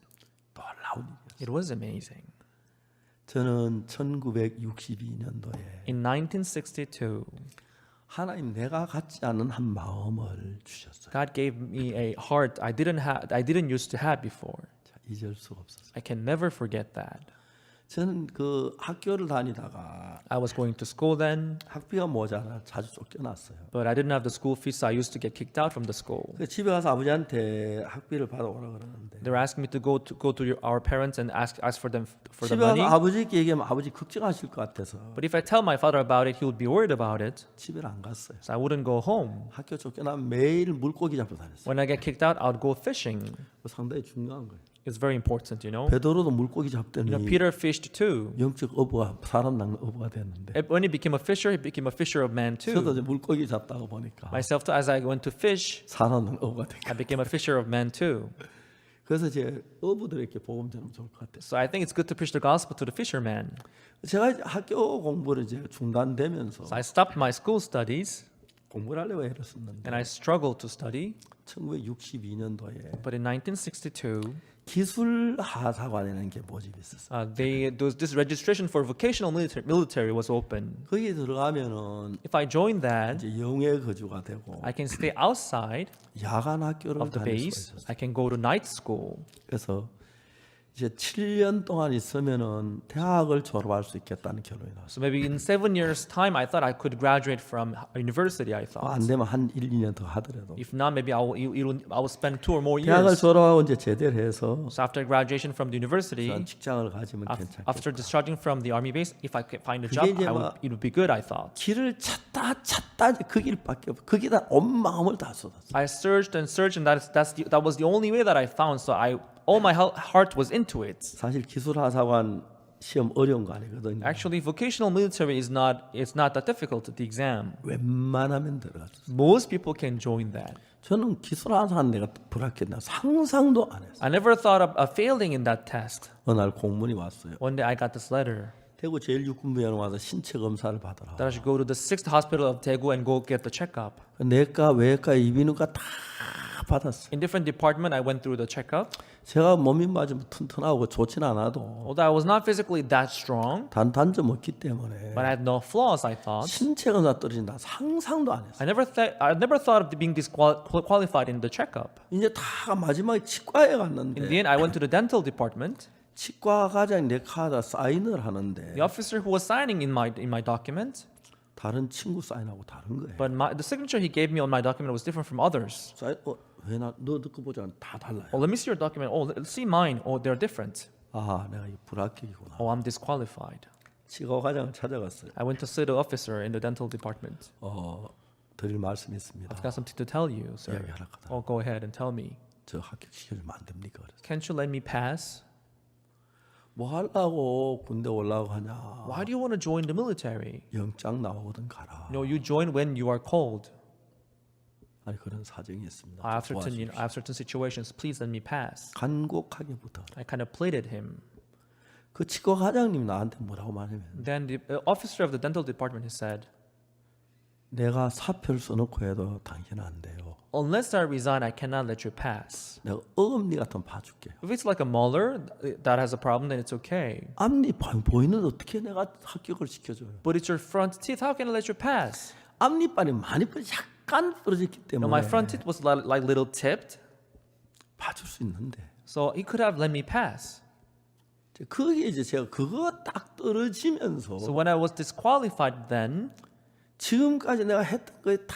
놀라운 일이에요. It was amazing. 저는 1962년도에 In 1962, 하나님 내가 갖지 않은 한 마음을 주셨어요. God gave me a heart I didn't used to have before. 자, 잊을 수가 없었어요. I can never forget that. 저는 그 학교를 다니다가 I was going to school then, 학비가 모자라 자주 쫓겨났어요. but I didn't have the school fees, so I used to get kicked out from the school. 그 집에 가서 아버지한테 학비를 받아오라 그러는데 They were asking me to go to our parents and ask for them for the 집에 가서 money. 아버지께 얘기하면 아버지 걱정하실 것 같아서 But if I tell my father about it, he would be worried about it, 집에 안 갔어요. so I wouldn't go home. 학교 쫓겨나면 매일 물고기 잡고 다녔어요. When I get kicked out, I would go fishing. 그거 상당히 중요한 거예요. It's very important, you know. 베드로도 물고기 잡더니 Peter fished too. 영적 어부가 사람 낚는 어부가 됐는데 When he became a fisher of man 저도 too. 이제 물고기 잡다가 보니까 Myself too, as I went to fish, 사람 낚는 어부가 됐고 I became a fisher of man too. 그래서 이제 어부들에게 복음 전하면 좋을 것 같아요. So I think it's good to preach the gospel to the fisherman. 제가 이제 학교 공부를 이제 중단되면서 So I stopped my school studies 공부를 하려고 애썼는데 and I struggled to study. 1962년도에 But in 1962, 기술 하사관이라는 게 모집이 있었어요. this registration for vocational military was open. 거기에 들어가면은 If I joined that, 이제 영해 거주가 되고 I can stay outside 야간 학교를 of the 다닐 base. 수가 있었어요. I can go to night school. 그래서 이제 7년 동안 있으면은 대학을 졸업할 수 있겠다는 결론이 나왔어요. So maybe in 7 years' time, I thought I could graduate from university. I thought. 안 되면 한 1, 2년 더 하더라도 If not, maybe I will spend 2 or more 대학을 years. 졸업하고 이제 제대를 해서 So after graduation from the university, 직장을 가지면 괜찮겠다. after discharging from the army base, if I could find a 그게 job, 이제 it would be good. I thought. 길을 찾다 이제 그 길밖에 없어. 거기다 온 마음을 다 쏟았어. I searched and searched, and that was the only way that I found. So all my heart was into it. 사실 기술하사관 시험 어려운 거 아니거든요. Actually, vocational military is not that difficult at the exam. 웬만하면 들어갔어. Most people can join that. 저는 기술하사관 내가 불합격나 상상도 안 했어. I never thought of failing in that test. 어느 날 공문이 왔어요. One day I got this letter 대구 제1육군병원 와서 신체 검사를 받으라. that I should go to the 6th hospital of Daegu and go get the checkup. 내과, 외과, 이비인후과 다 받았어요. In different department, I went through the checkup. 제가 몸이 맞으면 튼튼하고 좋진 않아도 Although I was not physically that strong, 단점 없기 때문에 but I had no flaws. I thought. 신체 검사 떨어진다 상상도 안 했어요. I never thought of being disqualified in the checkup. 이제 다 마지막에 치과에 In the 갔는데 end, I went to the dental department. 치과 과장이 내 카드 사인을 하는데 The officer who was signing in my document, 다른 친구 사인하고 다른 거예요. but the signature he gave me on my document was different from others. 사인 왜나 너 듣고 보자 다 달라요. Oh, let me see your document. Oh, let's see mine. Oh, they're different. 아, 내가 이 불합격이구나. Oh, I'm disqualified. 치과 과장을 찾아갔어요. I went to see the officer in the dental department. 드릴 말씀이 있습니다. I've got something to tell you, sir. 이야기하라 카다. Oh, go ahead and tell me. 저 합격시켜주면 안 됩니까? 그래서 Can't you let me pass? 뭐 하려고 군대 올라가고 하냐? Why do you want to join the military? 영장 나오거든 가라. No, you join when you are called. 아니 그런 사정이 있습니다. I have certain, 도와주십시오. I have certain situations. Please let me pass. 간곡하게 부탁. I kind of pleaded him. 그 치과 과장님 나한테 뭐라고 말하면 Then the officer of the dental department he said, 내가 사표를 써놓고 해도 당신은 안 돼요. unless I resign, I cannot let you pass. 내가 어금니 같은 봐줄게. If it's like a molar that has a problem, then it's okay. 앞니 보이는데 어떻게 내가 합격을 시켜줘요? But it's your front teeth. How can I let you pass? 앞니빨이 많이 약간 떨어졌기 You know, my 때문에 front teeth was like little tipped, 봐줄 수 있는데 so he could have let me pass. 그게 이제 제가 그거 딱 떨어지면서 So when I was disqualified, then 지금까지 내가 했던 거에 다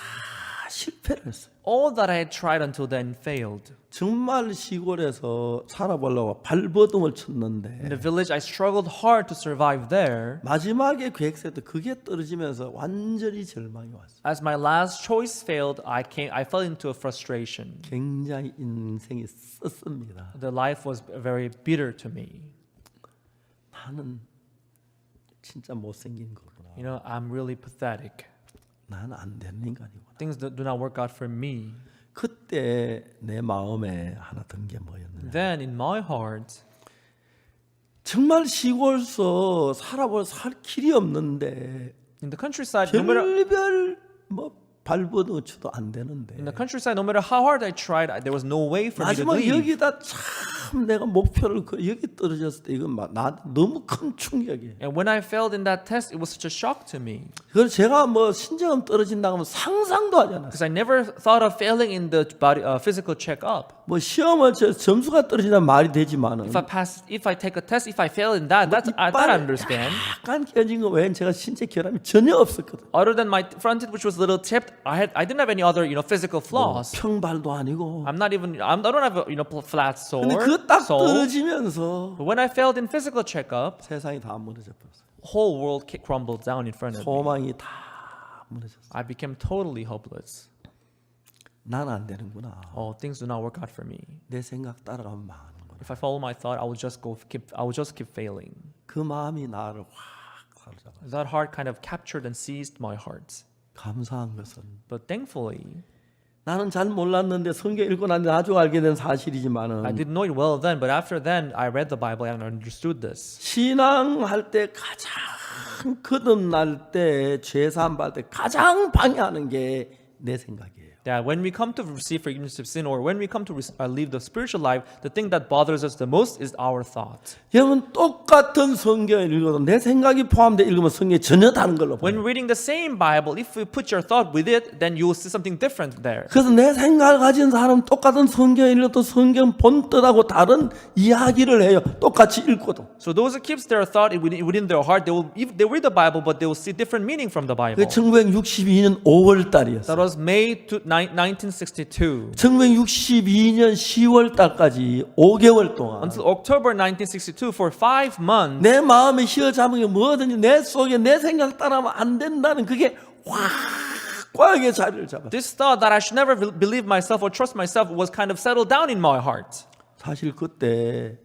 실패를 했어요. all that I had tried until then failed. 정말 시골에서 살아보려고 발버둥을 In 쳤는데 the village, I struggled hard to survive there. 마지막에 계획 세트 그게 떨어지면서 완전히 절망이 왔어요. As my last choice failed, I fell into a frustration. 굉장히 인생이 썼습니다. The life was very bitter to me. 나는 진짜 못생긴 거구나. You know, I'm really pathetic. 나는 안 되는 인간이구나. Things do not work out for me. 그때 내 마음에 하나 든 게 뭐였느냐. Then in my heart, 정말 시골서 살 길이 없는데 in the countryside, no matter 별별 뭐 발버둥 쳐도 안 되는데 in the countryside, no matter how hard I tried, there was no way for me to 마지막 leave. 여기다 참 내가 목표를 여기 떨어졌을 때 이건 나한테 너무 큰 충격이에요. And when I failed in that test, it was such a shock to me 그래서 제가 뭐 신경음 떨어진다고 하면 상상도 하지 않았어요. because I never thought of failing in the body physical checkup. 뭐 시험을 점수가 떨어진다면 말이 되지만은 If I take a test, if I fail in that, that I understand. 약간 깨진 거 외엔 제가 신체 결함이 전혀 없었거든. Other than my front teeth, which was a little tipped, I didn't have any other physical flaws. 평발도 아니고. I don't have a flat sore. 근데 그거 딱 So, 떨어지면서 but when I failed in physical checkup, 세상이 다 무너져 버렸어요. whole world crumbled down in front of me. 소망이 다 무너졌어요. I became totally hopeless. 난 안 되는구나. Oh, things do not work out for me. 내 생각 따라가면 망하는 거야. If I follow my thought, I will just keep failing. 그 마음이 나를 확 사로잡았어요. That heart kind of captured and seized my heart. 감사한 것은 But thankfully, 나는 잘 몰랐는데 성경 읽고 난 나중에 알게 된 사실이지만은 I didn't know it well then, but after then, I read the Bible and understood this. 신앙할 때 가장 거듭날 때 죄사함 받을 때 가장 방해하는 게 내 생각이에요. That when we come to receive forgiveness of sin or when we come to live the spiritual life, the thing that bothers us the most is our thought. 여러분 똑같은 성경을 읽어도 내 생각이 포함되어 읽으면 성경이 전혀 다른 걸로 When 보여요. reading the same Bible, if you put your thought with it, then you will see something different there. 그래서 내 생각을 가진 사람은 똑같은 성경을 읽어도 성경 본뜻하고 다른 이야기를 해요. 똑같이 읽고도. So those who keeps their thought within their heart, they read the Bible, but they will see different meaning from the Bible. 그게 1962년 5월 달이었어요. That was May 1962. 1962년 10월 달까지 5개월 동안 Until October 1962, for 5 months, 내 마음에 휘어잡은 게 뭐든지 내 속에 내 생각 따라하면 안 된다는 그게 확고하게 자리를 잡았어요. this thought that I should never believe myself or trust myself was kind of settled down in my heart. 사실 그때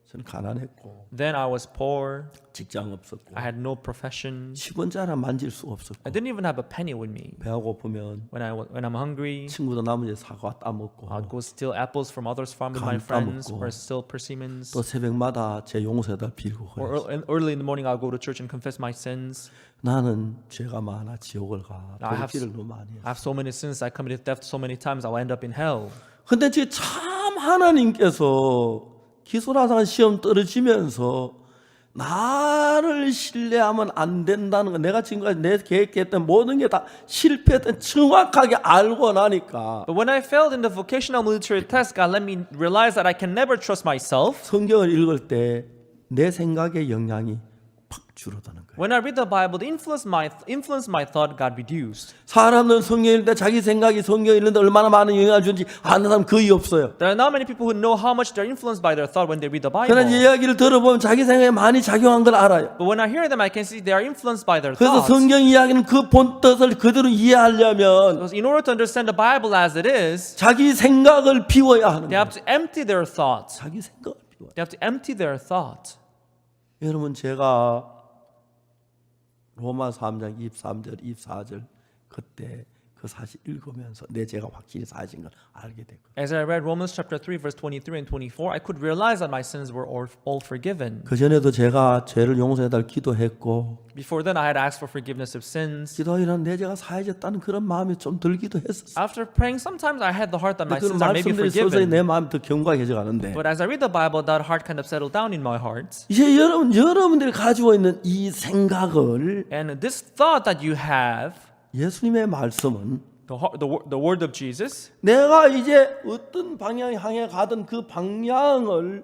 저는 가난했고 Then I was poor. 직장 없었고 I had no profession. 10원짜리 하나 만질 수 I 없었고 didn't even have a penny with me. 배가 고프면 When I'm hungry, 친구도 나머지 사과 따먹고 I'd go steal apples from others' farm with my 감 friends, 따먹고. or steal persimmons. 또 새벽마다 제 용서에다 빌고 그래요. Or early in the morning, I'll go to church and confess my sins. 나는 죄가 많아 지옥을 가 I have- 돌기를 너무 많이 했어. I have so many sins. I committed theft so many times. I'll end up in hell. 근데 지금 참 하나님께서 기술하다가 시험 떨어지면서 나를 신뢰하면 안 된다는 거 내가 지금까지 내 계획했던 모든 게 다 실패했던 정확하게 알고 나니까 But when I failed in the vocational military test, God let me realize that I can never trust myself. 성경을 읽을 때 내 생각의 영향이 팍 줄어드는 거예요. When I read the Bible, the influence my thought got reduced. 사람들은 성경 읽을 때 자기 생각이 성경 읽는데 얼마나 많은 영향을 주는지 아는 사람 거의 없어요. There are not many people who know how much they're influenced by their thought when they read the Bible. 그러나 이야기를 들어보면 자기 생각에 많이 작용한 걸 알아요. But when I hear them, I can see they are influenced by their 그래서 thoughts. 성경 이야기는 그 본뜻을 그대로 이해하려면 Because in order to understand the Bible as it is, 자기 생각을 비워야 하는 they 거예요. have to empty their thoughts. 자기 생각을 비워야. They have to empty their thought. 여러분 제가 로마 3장 23절 24절 그때 그 사실 읽으면서 내 죄가 확실히 사해진 걸 알게 됐거든요. As I read Romans chapter 3 verse 23 and 24, I could realize that my sins were all forgiven. 그 전에도 제가 죄를 용서해달 기도했고 Before then, I had asked for forgiveness of sins. 기도하면 내 죄가 사해졌다는 그런 마음이 좀 들기도 했었어요. After praying, sometimes I had the heart that my 그 sins are maybe 말씀들이 서서히 forgiven. 내 마음이 더 견고해져 가는데 But as I read the Bible, that heart kind of settled down in my heart. 이제 여러분들이 가지고 있는 이 생각을 And this thought that you have, 예수님의 말씀은 the word of Jesus, 내가 이제 어떤 방향 향해 가든 그 방향을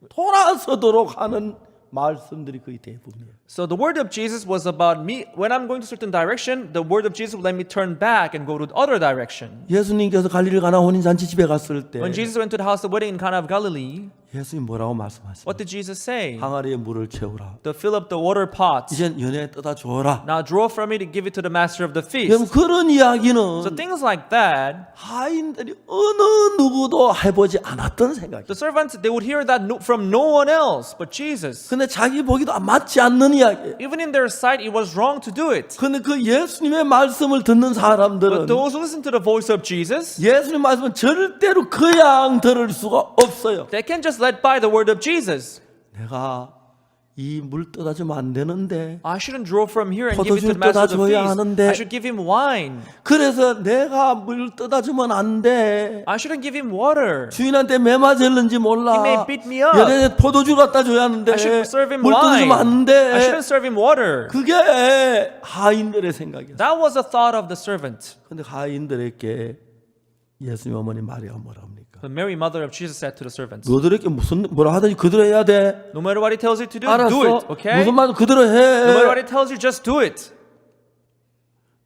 돌아서도록 하는 말씀들이 거의 대부분이에요. so the word of Jesus was about me. When I'm going to a certain direction, the word of Jesus will let me turn back and go to the other direction. 예수님께서 갈릴리 가나 혼인잔치 집에 갔을 때 When Jesus went to the house of wedding in Cana of Galilee, 예수님 뭐라고 말씀하십니까? what did Jesus say? 항아리에 물을 채우라. To fill up the water pots. 이젠 연회에 떠다 줘라. Now draw from it and give it to the master of the feast. 그럼 그런 So 이야기는 things like that, 하인들이 어느 누구도 해보지 않았던 생각이에요. the servants, they would hear that from no one else but Jesus. 근데 자기 보기도 맞지 않는 이야기예요. Even in their sight, it was wrong to do it. 근데 그 예수님의 말씀을 듣는 But 사람들은 those who listen to the voice of Jesus, 예수님 말씀은 절대로 그냥 들을 수가 없어요. they can't just let by the word of Jesus. 내가 이 물 떠다주면 안 되는데 I shouldn't draw from here and give it to the 포도주를 master of the 떠다줘야 feast. 하는데. I should give him wine. 그래서 내가 물 떠다주면 안 돼. I shouldn't give him water. 주인한테 매 맞을는지 몰라. He may beat me up. 얘네 포도주 갖다 줘야 하는데 I should serve him 물 떠다주면 wine. 안 I 돼. shouldn't serve him water. 그게 하인들의 생각이었어요. That was the thought of the servant. 근데 하인들에게 예수님 어머니 마리아가 뭐라 합니까? But Mary, mother of Jesus, said to the servants, 너들에게 뭐라 하든지 그대로 해야 돼. no matter what he tells you to do, do 알았어. it. Okay? 무슨 말도 그대로 No matter what 해. he tells you, just do it.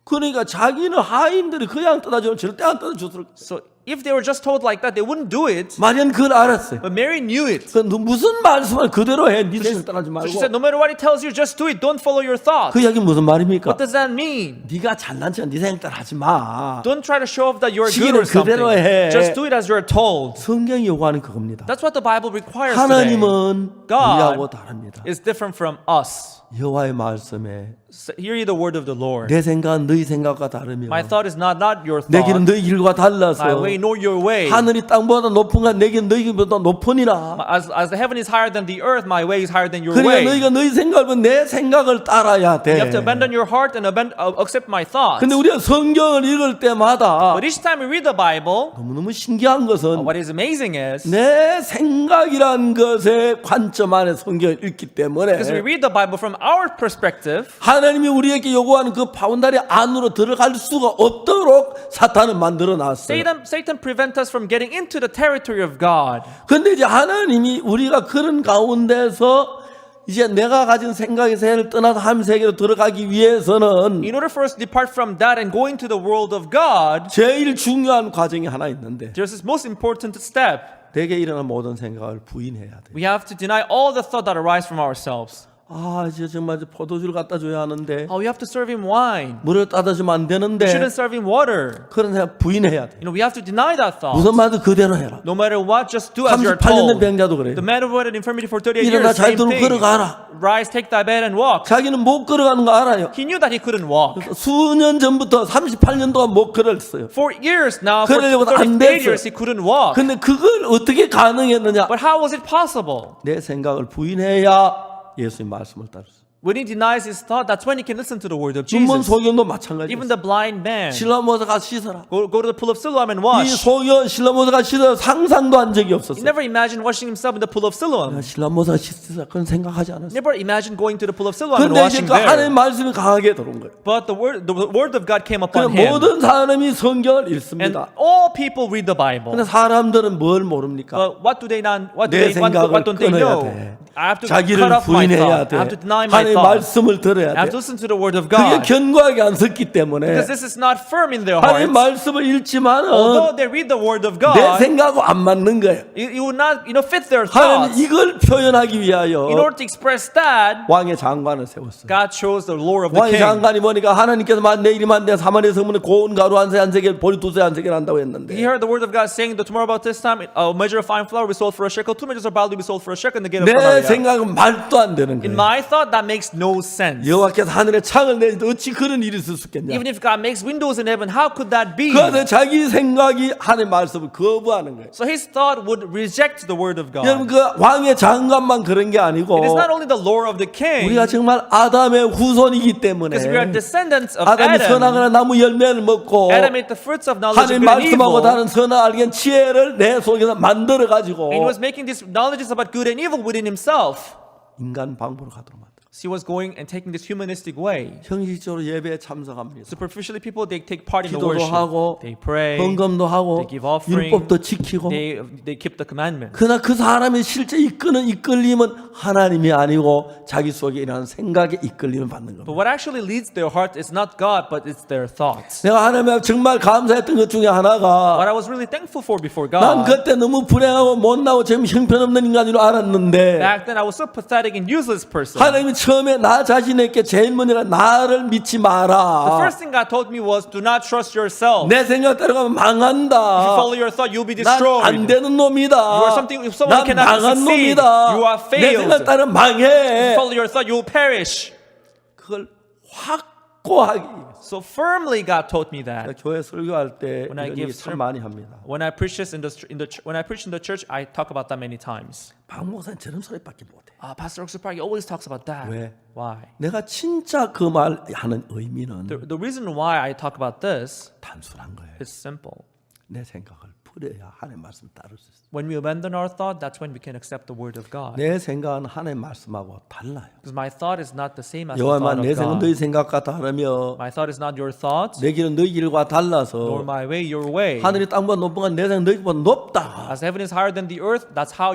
그러니까 자기는 하인들이 그냥 떠다주면 절대 안 떠다줬을 거예요. So if they were just told like that, they wouldn't do it. 마리아는 그걸 알았어요. But Mary knew it. 그 무슨 말씀을 그대로 해. 네 생각 떠나지 So 말고. she said, no matter what he tells you, just do it. Don't follow your thoughts. 그 이야기 무슨 말입니까? What does that mean? 네가 잘난 척 네 생각 따라 하지 마. Don't try to show off that you're good 시기를 or something. 그대로 해. Just do it as you're told. 성경이 요구하는 그겁니다. That's what the Bible requires today. 하나님은 우리하고 다릅니다. Is different from us. 여호와의 말씀에 So hear ye the word of the Lord. 내 생각은 너희 생각과 다르며 My thought is not your 내 길은 thought. 너희 길과 달라서 My way nor your way. 하늘이 땅보다 높은가 내 길은 너희 길보다 높으니라. As the heaven is higher than the earth, my way is higher than your 그러니까 way. 너희가 너희 생각을 내 생각을 따라야 돼. You have to abandon your heart and accept my thoughts. 근데 우리가 성경을 읽을 때마다 But each time we read the Bible, 너무너무 신기한 것은 what is amazing is 내 생각이란 것의 관점 안에 성경을 읽기 때문에 because we read the Bible from our perspective, 하나님이 우리에게 요구하는 그 바운다리 안으로 들어갈 수가 없도록 사탄은 만들어 놨어요. Satan prevents us from getting into the territory of God. 근데 이제 하나님이 우리가 그런 가운데서 이제 내가 가진 생각의 세계를 떠나서 하나님 세계로 들어가기 위해서는 In order for us to depart from that and go into the world of God, 제일 중요한 과정이 하나 있는데 there's this most important step. 내게 일어난 모든 생각을 부인해야 돼. We have to deny all the thought that arise from ourselves. 아, 이제 정말 포도주를 갖다 줘야 하는데 Oh, we have to serve him wine. 물을 따다 주면 안 We 되는데 shouldn't serve him water. 그런 생각 부인해야 돼. We have to deny that thought. 무슨 말도 그대로 해라. No matter what, just do as you're 38년 된 told. 병자도 그래요. The man who had an infirmity for 38 일어나 years, 잘 same 들고 thing. 걸어가라. Rise, take thy bed and walk. 자기는 못 걸어가는 거 알아요. He knew that he couldn't walk. 수년 전부터 38년 동안 못 걸었어요. For years now, for 그러려고도 안 38 됐어요. years, he couldn't walk. 근데 그걸 어떻게 가능했느냐? But how was it possible? 내 생각을 부인해야 예수님 말씀을 따르죠. When he denies his thought, that's when he can listen to the word of 눈먼 Jesus. 소경도 Even 마찬가지예요. the blind man. 실로 모서 가서 씻어라. Go to the pool of Siloam and 이 wash. 소경 실로 모서 가서 씻어 상상도 한 적이 He 없었어요. never imagined washing himself in the pool of Siloam. 실로 모서 씻으라 그런 생각하지 않았어요. Never imagined going to the pool of Siloam and 근데 이제 washing 그 하나님 there. 말씀이 강하게 들어온 거예요. But the word of God came 그래서 upon him. 모든 사람이 성경을 And 읽습니다. all people read the Bible. 근데 사람들은 뭘 모릅니까? But what do they not? What 내 생각을 don't they 끊어야 know? 돼. I have to 자기를 cut off my 부인해야 thought. 돼. I have to deny my 하나님의 thought. 말씀을 들어야 I have 돼. to listen to the word of 그게 God. 견고하게 안 섰기 때문에 Because this is not firm in their 하나님 hearts. 말씀을 읽지만은 Although they read the word of 내 God, 생각하고 안 맞는 거예요. it will not, fit their 하나님 thoughts. 이걸 표현하기 위하여 In order to express that, 왕의 장관을 세웠어요. God chose the Lord of the 왕의 king. 장관이 보니까 하나님께서 내일이 만데 사마리아 성문에 고운 가루 한 세겔 보리 두 세 한 세겔 한다고 했는데 He heard the word of God saying that tomorrow about this time, a measure of fine flour will be sold for a shekel, 2 measures of barley will be sold for a shekel in the gate of 내 Samaria. 생각은 말도 안 되는 In 거예요. my thought, that makes makes no sense. 여호와께서 하늘에 창을 내시는데 어찌 그런 일이 있을 수 있겠냐? Even if God makes windows in heaven, how could that be? 그래서 자기 생각이 하나님의 말씀을 거부하는 거예요. So his thought would reject the word of 여러분 God. 그 왕의 장관만 그런 게 아니고 It is not only the lore of the king, 우리가 정말 아담의 후손이기 때문에 because we are descendants of 아담이 Adam. 선악과나 나무 열매를 먹고 Adam ate the fruits of knowledge of 하나님 good and 말씀하고 evil. 다른 선악 알기엔 지혜를 내 속에서 만들어 가지고 And he was making these knowledges about good and evil within himself. 인간 방법으로 가도록 만들어. So he was going and taking this humanistic way. 형식적으로 예배에 참석합니다. Superficially, people they take part in the 기도도 worship. 하고 They pray. 헌금도 하고 They give offering. 율법도 지키고 They keep the commandments. 그러나 그 사람이 실제 이끄는 이끌림은 하나님이 아니고 자기 속에 일어나는 생각에 이끌림을 받는 겁니다. But what actually leads their heart is not God, but it's their thoughts. 내가 하나님에 정말 감사했던 것 중에 하나가 What I was really thankful for before 난 God. 그때 너무 불행하고 못나고 좀 형편없는 인간으로 알았는데 Back then, I was so pathetic and useless person. 하나님이 처음에 나 자신에게 제일 먼저 나를 믿지 The 마라. first thing God told me was, do not trust yourself. 내 생각 따라가면 If you 망한다. follow your thought, you'll be 난 destroyed. 안 되는 놈이다. You are something- if someone 난 cannot 망한 succeed, 놈이다. you are 내 failed. 생각 따르면 If 망해. you follow your thought, you'll perish. 그걸 확고하게. So firmly, God taught me that. 교회 설교할 때 When I 이런 give 얘기 참 sermon- 많이 합니다. When I preach this when I preach in the church, I talk about that many times. 박 목사는 저런 소리밖에 못해. Pastor Oxford, he always talks about that. 왜? Why? 내가 진짜 그 말 하는 의미는 The reason why I talk about this 단순한 거예요. is simple. 내 생각을 풀어야 하나님 말씀 따를 수 있어. When we abandon our thought, that's when we can accept the word of God. 내 생각은 하나님 말씀하고 달라요. Because my thought is not the same as the thought 여호와만 내 of 생각은 God. 너희 생각과 다르며 My thought is not your thoughts, 내 길은 너희 길과 nor 달라서 my way your way. 하늘이 땅보다 높은 건 내 생각 너희보다 높다. As heaven is higher than the earth, that's how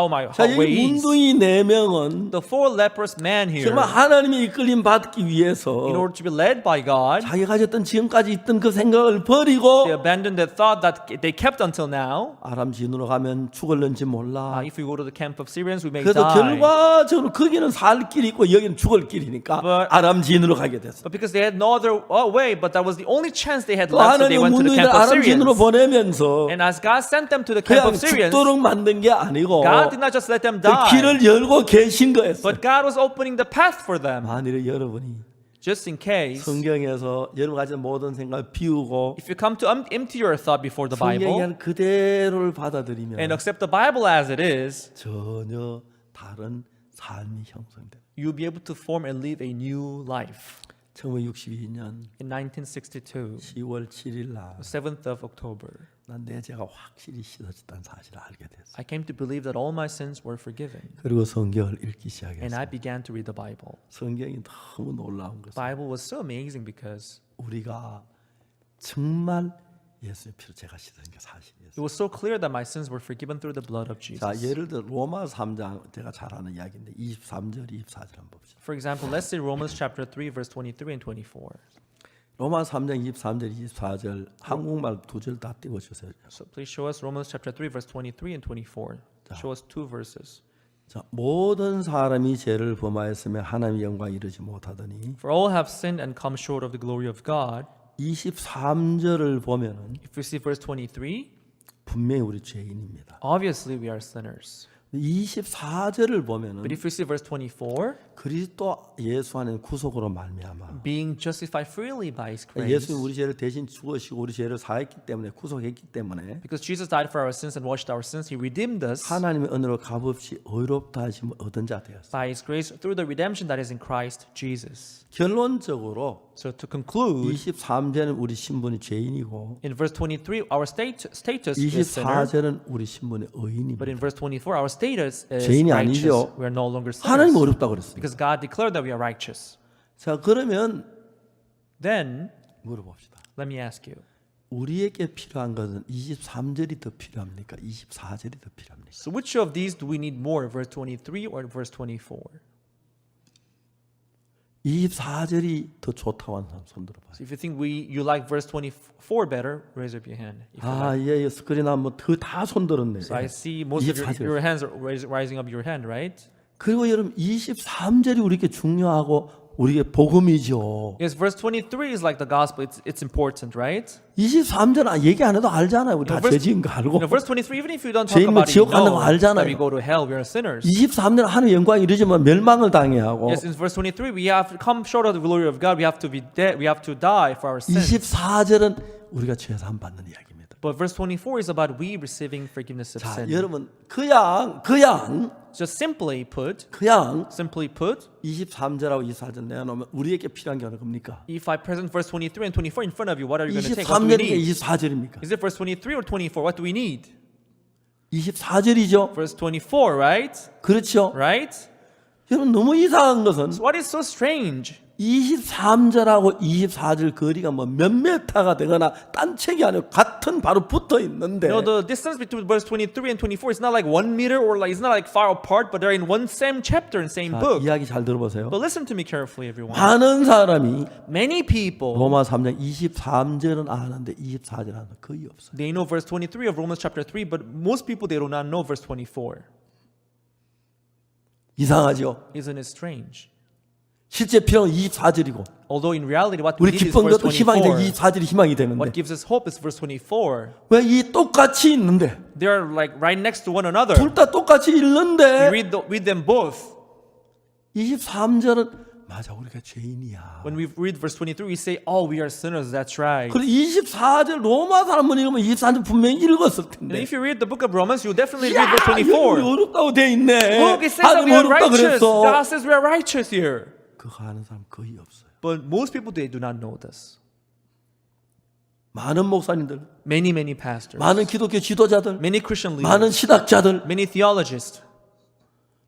my 자, way 이 is. 문둥이 네 명은 The four leprous men here, 정말 하나님의 이끌림 받기 위해서 in order to be led by God, 자기가 가졌던 지금까지 있던 그 생각을 버리고 they abandoned the thought that they kept until now. 아람 진으로 가면 죽을는지 몰라. If we go to the camp of Syrians, we may 그래서 die. 결과적으로 거기는 살 길이 있고 여기는 죽을 길이니까 But- 아람 진으로 가게 됐어. But because they had no other way, but that was the only chance they had 또 left, so they 하나님 went to the 문둥이를 camp of 아람 진으로 Syrians. 보내면서 And as God sent them to the camp 그냥 of Syrians, 죽도록 만든 게 아니고 God did not just let them 그 die, 길을 열고 계신 거였어. but God was opening the path for them. 만일에 여러분이 Just in case, 성경에서 여러분 가진 모든 생각을 비우고 if you come to empty your thought before the 성경이 Bible 한 그대로를 받아들이면 and accept the Bible as it is, 전혀 다른 삶이 형성돼. you'll be able to form and live a new life. 1962년 In 1962, 10월 7일 날 7th of October, 난 내 죄가 확실히 씻어졌다는 사실을 알게 됐어. I came to believe that all my sins were forgiven. 그리고 성경을 읽기 And 시작했어. I began to read the Bible. 성경이 너무 놀라운 The 것은 Bible was so amazing because 우리가 정말 예수의 피로 죄가 씻어진 게 사실이었어. it was so clear that my sins were forgiven through the blood of 자, Jesus. 예를 들어 로마 3장 제가 잘 아는 이야기인데 23절, 24절 한번 봅시다. For example, let's say Romans chapter 3, verse 23 and 24. 로마 3장 23절, 24절 한국말 두 절 다 띄워 주세요. So please show us Romans chapter 3, verse 23 and 24. Show us two verses. 자, 모든 사람이 죄를 범하였으며 하나님의 영광 이르지 못하더니 For all have sinned and come short of the glory of God. 23절을 보면은 If we see verse 23, 분명히 우리 죄인입니다. obviously we are sinners. 24절을 보면은 But if we see verse 24, 그리스도 예수 안에 구속으로 말미암아 being justified freely by His grace, 예수님 우리 죄를 대신 죽으시고 우리 죄를 사했기 때문에 구속했기 때문에 because Jesus died for our sins and washed our sins, He redeemed us 하나님의 은혜로 값없이 의롭다 하심을 얻은 자 되었어요. by His grace through the redemption that is in Christ Jesus. 결론적으로 So to conclude, 23절은 우리 신분이 죄인이고 in verse 23, our status is sinner. 24절은 우리 신분의 But 의인입니다. in verse 24, our status is 죄인이 righteous. 아니죠. We are no longer 하나님 sinners 어렵다고 그랬습니다. because God declared that we are righteous. 자, 그러면 Then 물어봅시다. let me ask you. 우리에게 필요한 것은 23절이 더 필요합니까? 24절이 더 필요합니까? So which of these do we need more, verse 23 or verse 24? 24절이 더 좋다고 하는 사람 손 들어봐요. So if you think you like verse 24 better, raise up your hand. If you 아, like. 예, 스크린 한번 다 손 들었네. So I see most of 24절. your hands are rising up your hand, right? 그리고 여러분 23절이 우리에게 중요하고 우리의 복음이죠. Yes, verse 23 is like the gospel. It's important, right? 23절 얘기 안 해도 알잖아요. 우리 다 verse- 죄지은 거 알고. Verse 23, even if you don't talk 죄인은 about it, 지옥 you 가는 거 know 알잖아요. that we go to hell, we are sinners. 23절 하나님 영광이 이르지만 멸망을 당해하고 Yes, in verse 23, we have come short of the glory of God. We have to be dead. We have to die for our sins. 24절은 우리가 죄 사함 받는 이야기입니다. But verse 24 is about we receiving forgiveness of 자, sin. 여러분 Just simply put, 23절하고 24절 내어놓으면 우리에게 필요한 게 어느 겁니까? if I present verse 23 and 24 in front of you, what are you going to take? What do we 23절입니까? need? 24절입니까? Is it verse 23 or 24? What do we need? 24절이죠. Verse 24, right? 그렇죠. Right? 여러분 너무 이상한 것은 So what is so strange? 23절하고 24절 거리가 뭐 몇 메타가 되거나 딴 책이 아니고 같은 바로 붙어 있는데 No, the distance between verse 23 and 24 is not like 1 meter or like it's not like far apart, but they're in one same chapter and same 자, book. 이야기 잘 들어보세요. But listen to me carefully, everyone. 많은 사람이 Many people 로마 3장 23절은 아는데 24절 아는 거 거의 없어요. they know verse 23 of Romans chapter 3, but most people they do not know verse 24. 이상하죠? Isn't it strange? 실제 필요한 24절이고 Although in reality what we 우리 need is 기쁜 verse 것도 희망이 돼 24. 24절이 희망이 되는데 What gives us hope is verse 24. 왜 이 똑같이 있는데 They are like right next to one another. 둘 다 똑같이 We 읽는데 read them both. 23절은 맞아 우리가 죄인이야. When we read verse 23, we say, "Oh, we are sinners." That's right. 그리고 24절 로마 사람은 읽으면 24절 분명히 읽었을 And 텐데 if you read the book of Romans, you'll definitely 야, read verse 여기 24. 어렵다고 돼 있네. Look, it says that 하나님 we are 어렵다 righteous. 그랬어. God says we are righteous here. 그거 아는 사람 거의 없어요. But most people, they do not know this. 많은 목사님들, Many pastors, 많은 기독교 지도자들, many Christian 많은 leaders, 신학자들, many theologists.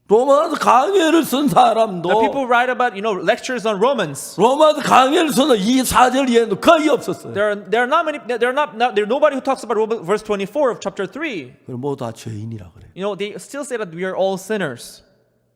로마서 강해를 쓴 사람도 The people write about, lectures on Romans. 로마서 강해를 쓴 24절 이해는 거의 없었어요. There are not many. There are nobody who talks about verse 24 of chapter 3. 그럼 모두 다 죄인이라 그래요. They still say that we are all sinners.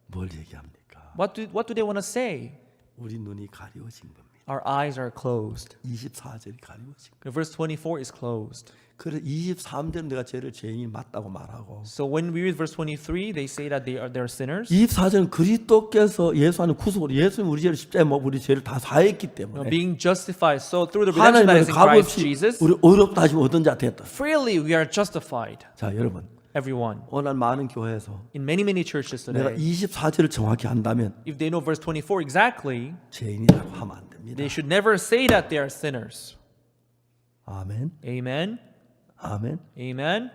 뭘 얘기합니까? What do they want to say? 우리 눈이 가려워진 겁니다. Our eyes are closed. 24절이 가려워진 거예요. Verse 24 is closed. 그래서 23절은 내가 죄를 죄인이 맞다고 말하고 So when we read verse 23, they say that they're sinners. 24절은 그리스도께서 예수 안에 구속으로 예수님 우리 죄를 십자가에 못 우리 죄를 다 사했기 때문에 Being justified. So through the redemption that 하나님은 is in Christ 값없이 Jesus, 우리 어렵다 하시면 얻은 자 됐다. freely we are justified. 자 여러분 Everyone. 오늘 많은 교회에서 In many churches 내가 today, 24절을 정확히 안다면 if they know verse 24 exactly, 죄인이라고 하면 안 됩니다. they should never say that they are sinners. 아멘. Amen. 아멘. Amen.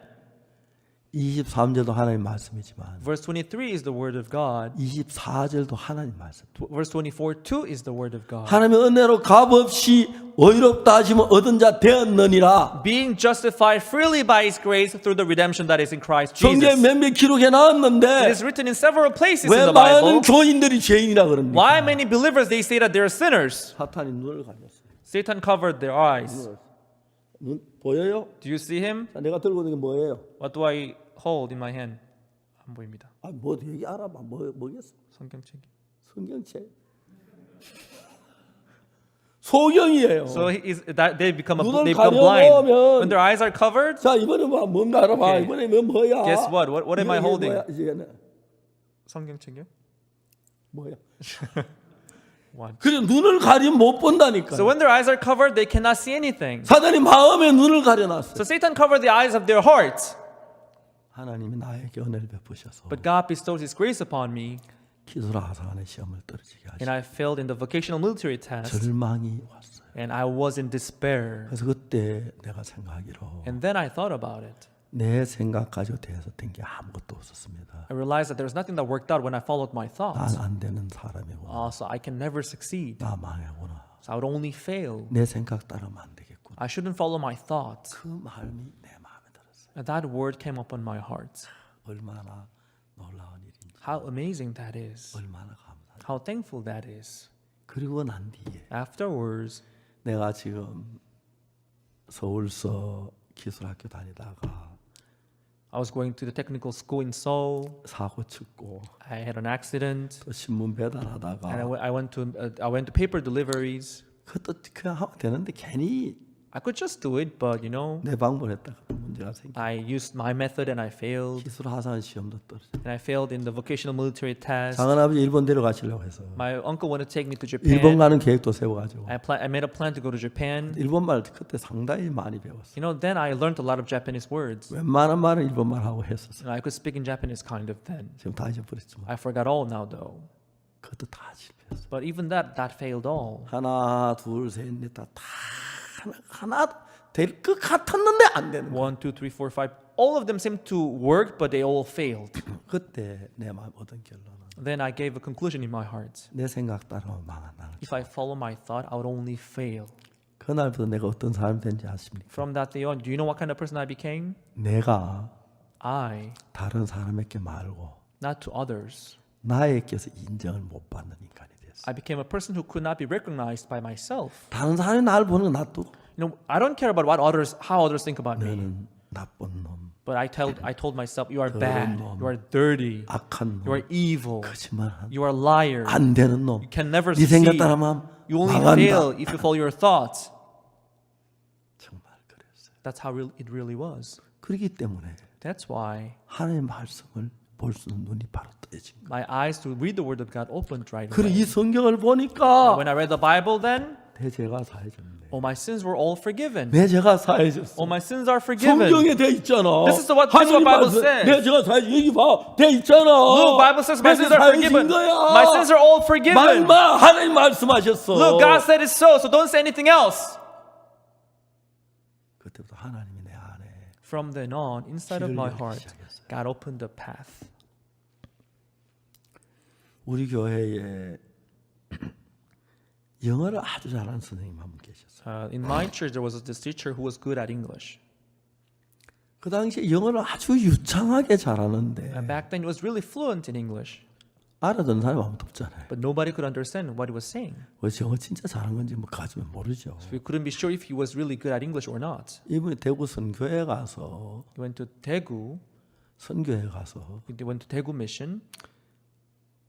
23절도 하나님 말씀이지만 Verse 23 is the word of God. 24절도 하나님 말씀. Verse 24 too is the word of God. 하나님의 은혜로 값없이 의롭다 하시면 얻은 자 되었느니라. Being justified freely by His grace through the redemption that is in Christ 성경에 Jesus. 몇몇 기록해 It 나왔는데 is written in several places 왜 in the 많은 Bible. 교인들이 죄인이라 그럽니까? Why many believers they say that they are sinners? 사탄이 눈을 가렸어요. Satan covered their eyes. 눈 보여요? Do you see him? 자, 내가 들고 있는 게 뭐예요? What do I hold in my hand? 안 보입니다. 아, 뭐 얘기 알아봐. 뭐겠어? 성경책. 성경책. 소경이에요. So they become 눈을 blind 가려놓으면- when their eyes are covered. 자, 이번에 뭔가 알아봐. Okay. 이번에 뭐야? Guess what? What am I 이게 holding? 뭐야? 이제는 성경책이요? 뭐야? What? 그래 눈을 가리면 못 본다니까. So when their eyes are covered, they cannot see anything. 사단이 마음에 눈을 가려놨어. So Satan covered the eyes of their hearts. 하나님이 나에게 은혜를 베푸셔서 But God bestowed His grace upon me, 기도라 하사관의 시험을 떨어지게 and 하시고 I failed in the vocational military test, 절망이 왔어요. and I was in despair. 그래서 그때 내가 생각하기로 And then I thought about it. 내 생각 가지고 대해서 된 게 아무것도 없었습니다. I realized that there was nothing that worked out when I followed my thoughts. 난 안 되는 사람이구나. So I can never succeed. 나 망해구나. So I would only fail. 내 생각 따르면 안 되겠구나. I shouldn't follow my thoughts. 그 마음이 내 마음에 들었어요. And that word came upon my heart. 얼마나 놀라운 일인지, How amazing that is. 얼마나 감사한지. How thankful that is. 그리고 난 뒤에 Afterwards, 내가 지금 서울서 기술학교 다니다가 I was going to the technical school in Seoul. 사고 치고 I had an accident, 또 신문 and 배달하다가 I went to paper deliveries. 그것도 그냥 하면 되는데 괜히 I could just do it, but you know, 내 방법을 했다가 문제가 생겨. I used my method and I failed. 기술 하사한 시험도 떨어져. And I failed in the vocational military test. 장은아버지 일본 데려가시려고 해서 My uncle wanted to take me to 일본 Japan. 가는 계획도 세워가지고 I made a plan to go to Japan. 일본 말 그때 상당히 많이 배웠어. You know, then I learned a lot of Japanese words. 웬만한 말은 일본 말 하고 했었어. And I could speak in Japanese kind of then. 지금 다 잊어버렸지만 I forgot all now though. 그것도 다 실패했어. But even that failed all. 하나, 둘, 셋, 넷, 다 하나 될 것 같았는데 안 되는 거야. 1, 2, 3, 4, 5. All of them seemed to work, but they all failed. 그때 내 마음 얻은 결론은 Then I gave a conclusion in my heart. 내 생각 따라오면 망한다는 거지. If I follow my thought, I would only fail. 그날부터 내가 어떤 사람이 된지 아십니까? From that day on, do you know what kind of person I became? 내가 I, 다른 사람에게 말고 not to others. 나에게서 인정을 못 받는 인간이 됐어. I became a person who could not be recognized by myself. 다른 사람이 나를 보는 건 놔두고 You know, I don't care about how others think about me. 너는 나쁜 놈, But I told myself, you are bad, 놈. you are dirty, 악한 you are 놈, evil, 거짓말한 you are a liar. 안 되는 놈. You can never 네 생각 succeed. 따라하면 You only 망한다. fail if you follow your thoughts. 정말 그랬어요. That's how it really was. 그렇기 때문에 That's why 하나님의 말씀을 볼 수 있는 눈이 바로 떠진 거예요. my eyes to read the word of God opened right 그리고 away. 이 성경을 보니까 When I read the Bible then, 내 죄가 사해졌네. all my sins were all forgiven. 내 죄가 사해졌어. All my sins are forgiven. 성경에 돼 있잖아. This is what Bible says. 내 죄가 사해져. 여기 봐, 돼 있잖아. Look, Bible says my 내 sins 죄 are 사해진 forgiven. 거야. My sins are all forgiven. 말마 하나님 말씀하셨어. Look, God said it's so don't say anything else. 그때부터 하나님이 내 안에 From then on, inside of 길을 my 열기 heart, 시작했어요. God opened a path. 우리 교회에 영어를 아주 잘하는 선생님 한 분 계셨어요. In my church, there was this teacher who was good at English. 그 당시에 영어를 아주 유창하게 잘하는데 And back then, he was really fluent in English. 알아듣는 사람이 아무도 없잖아요. But nobody could understand what he was saying. 그래서 영어 진짜 잘한 건지 뭐 가지면 모르죠. We couldn't be sure if he was really good at English or not. 이분이 대구 선교회 가서 He went to Daegu. 선교회 가서 He went to Daegu mission.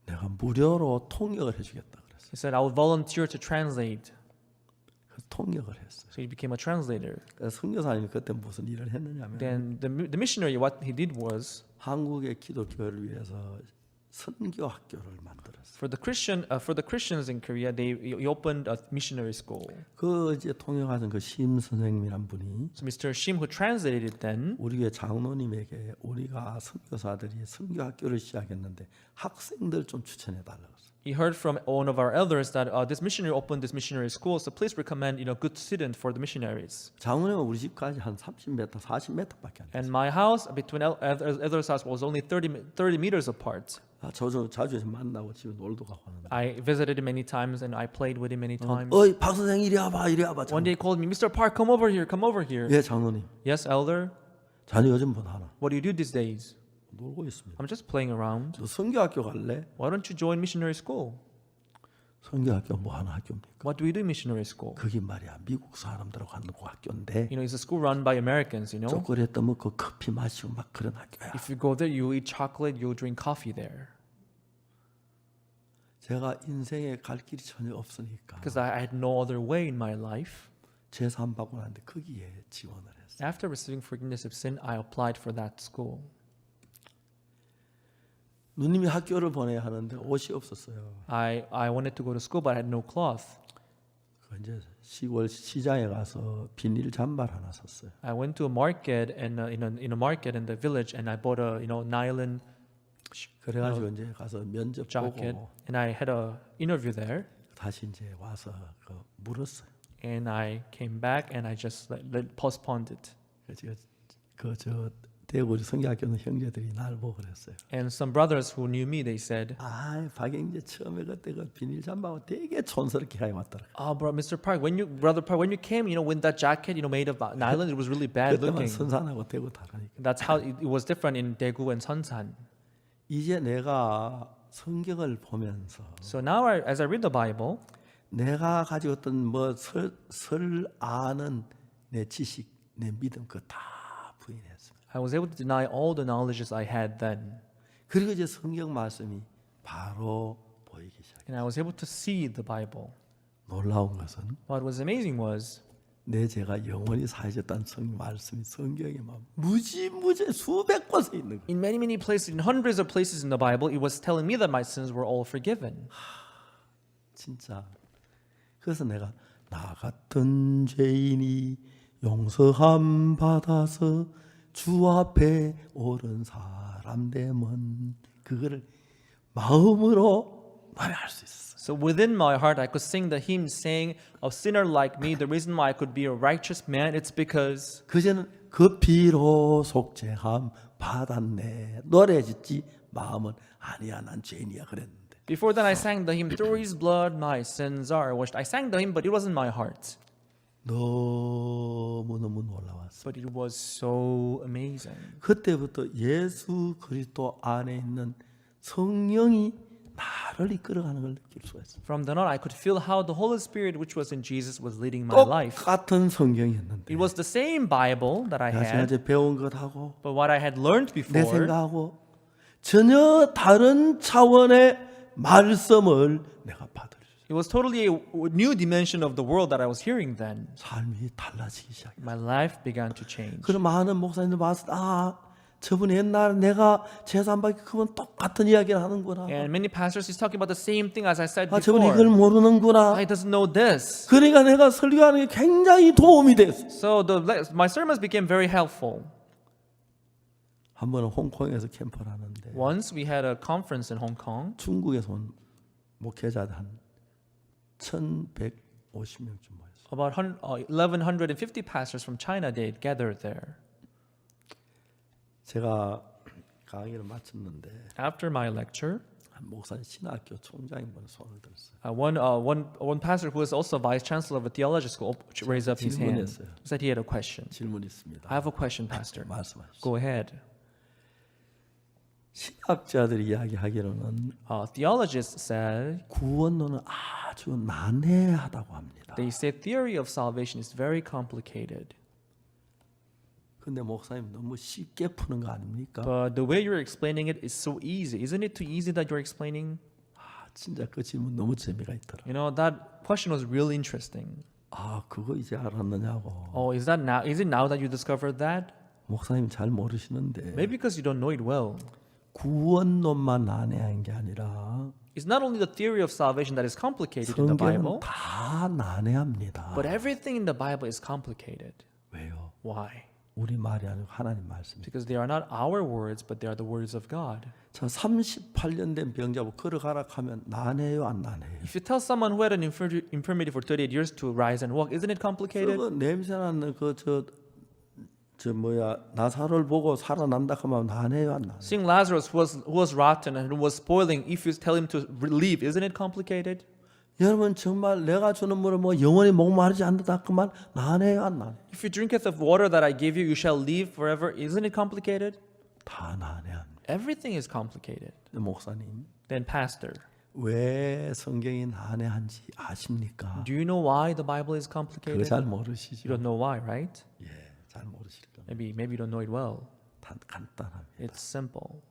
내가 무료로 통역을 해주겠다 그랬어요. He said, I will volunteer to translate. 그래서 통역을 했어요. So he became a translator. 그래서 선교사님이 그때 무슨 일을 했느냐면 Then the missionary, what he did was, 한국의 기독교를 위해서 선교 학교를 만들었어요. for the Christians in Korea, he opened a missionary school. 그 이제 통역하신 그 심 선생님이란 분이 So Mr. Shim, who translated it then, 우리 교회 장로님에게 우리가 선교사들이 선교 학교를 시작했는데 학생들 좀 추천해 달라고 했어요. he heard from one of our elders that this missionary opened this missionary school. So please recommend, good student for the missionaries. 장로님은 우리 집까지 한 30m, 40m밖에 안 돼요. And my house between elders' house was only 30 meters apart. 자주 만나고 집에 놀도 가고 하는데 I visited him many times and I played with him many times. 어이 박 선생 이리 와봐 이리 와봐. One day he called me, Mr. Park, come over here, come over here. 예 장로님 Yes, elder. 자네 요즘 뭐 하나? What do you do these days? 놀고 있습니다. I'm just playing around. 너 선교학교 갈래? Why don't you join missionary school? 선교학교 뭐 하는 학교입니까? What do we do in missionary school? 그게 말이야 미국 사람들하고 하는 그 학교인데 It's a school run by Americans, 초콜릿 먹고 커피 마시고 막 그런 학교야. If you go there, you eat chocolate, you drink coffee there. 제가 인생에 갈 길이 전혀 없으니까 Because I had no other way in my life. 제사 받고 나는데 거기에 지원을 했어요. After receiving forgiveness of sin, I applied for that school. 누님이 학교를 보내야 하는데 옷이 없었어요. I wanted to go to school, but I had no cloth. 그 이제 시골 시장에 가서 비닐 잠발 하나 샀어요. I went to a market and in a market in the village, and I bought a nylon 그래가지고 이제 가서 면접 jacket, 보고 and I had a interview there. 다시 이제 와서 그 물었어요. And I came back and I just postponed it. 그저 대구 성교학교는 형제들이 날 보고 그랬어요. And some brothers who knew me, they said, 아, 박영재 처음에 그때 그 비닐 잠바고 되게 촌스럽게 하고 왔더라. "Oh, Mr. Park, Brother Park, when you came, with that jacket, made of nylon, it was really bad 그때만 looking." 선산하고 대구 다르니까. That's how it was different in Daegu and Sonsan. 이제 내가 성경을 보면서 So now, as I read the Bible, 내가 가지고 있던 설 아는 내 지식, 내 믿음 그거 다 부인했습니다. I was able to deny all the knowledges I had then, 그리고 이제 성경 말씀이 바로 보이기 시작해요. and I was able to see the Bible. 놀라운 것은 What was amazing was 내 죄가 영원히 사해졌다는 말씀이 성경에 막 무지무지 수백 곳에 있는 거예요. In many places, in hundreds of places in the Bible, it was telling me that my sins were all forgiven. 진짜. 그래서 내가 나 같은 죄인이 용서함 받아서 주 앞에 옳은 사람 되면 그거를 마음으로 노래할 수 있어. So within my heart, I could sing the hymn saying, "A sinner like me, the reason why I could be a righteous man, it's because." 그제는 그 피로 속죄함 받았네. 노래 짓지 마음은 아니야 난 죄인이야 그랬는데. Before then, I sang the hymn, "Through His blood, my sins are washed." I sang the hymn, but it wasn't my heart. 너무너무 놀라웠어. But it was so amazing. 그때부터 예수 그리스도 안에 있는 성령이 나를 이끌어가는 걸 느낄 수가 있어. From then on, I could feel how the Holy Spirit, which was in Jesus, was leading my life. 똑같은 성경이었는데 It was the same Bible that I 내가 had, 지금까지 배운 것하고 but what I had learned 내 before, 생각하고 전혀 다른 차원의 말씀을 내가 받을 수 있어. it was totally a new dimension of the world that I was hearing then. 삶이 달라지기 시작해. My life began to change. 그런 많은 목사님들 봤을 때 저분이 옛날 내가 제사 안 받기 그건 똑같은 이야기를 하는구나. And many pastors is talking about the same thing as I said 저분이 이걸 before. 모르는구나. I doesn't know this. 그러니까 내가 설교하는 게 굉장히 도움이 됐어. So my sermons became very helpful. 한 번은 홍콩에서 캠프를 하는데 Once we had a conference in Hong Kong. 중국에서 온 목회자들 한 1,150명쯤 모였어. About 1,150 pastors from China, they had gathered there. 제가 강의를 마쳤는데 After my lecture, 한 목사님 신학교 총장이 분 손을 들었어요. one pastor who was also vice chancellor of a theology school raised up his hand. 질문했어요. Said he had a question. 질문 있습니다. I have a question, pastor. 말씀하시죠. Go ahead. 신학자들이 이야기하기로는 Theologists said 구원론은 아주 난해하다고 합니다. they say theory of salvation is very complicated. 근데 목사님 너무 쉽게 푸는 거 아닙니까? But the way you're explaining it is so easy. Isn't it too easy that you're explaining? 진짜 그 질문 너무 재미가 있더라. You know, that question was really interesting. 그거 이제 알았느냐고. Oh, is it now that you discovered that? 목사님 잘 모르시는데 Maybe because you don't know it well. 구원론만 난해한 게 아니라 It's not only the theory of salvation that is complicated in the 성경은 Bible, 다 난해합니다. but everything in the Bible is complicated. 왜요? Why? 우리 말이 아니고 하나님 말씀이. Because they are not our words, but they are the words of God. 자, 38년 된 병자고 걸어가라 하면 난해요, 안 난해요? If you tell someone who had an infirmity for 38 years to rise and walk, isn't it complicated? 그 냄새 나는 나사로를 보고 살아난다 하면 난해요, 안 난해요? Seeing Lazarus who was rotten and who was spoiling, if you tell him to leave, isn't it complicated? 여러분 정말 내가 주는 물을 영원히 목마르지 않는다 하면 난해요, 안 난해요? If you drinketh of water that I give you, you shall live forever. Isn't it complicated? 다 난해합니다. Everything is complicated. 목사님, Then, pastor, 왜 성경이 난해한지 아십니까? do you know why the Bible is 그거 complicated? 잘 You 모르시죠? don't know why, right? 예, 잘 모르실 겁니다. Maybe you don't know it well. 간단합니다. It's simple.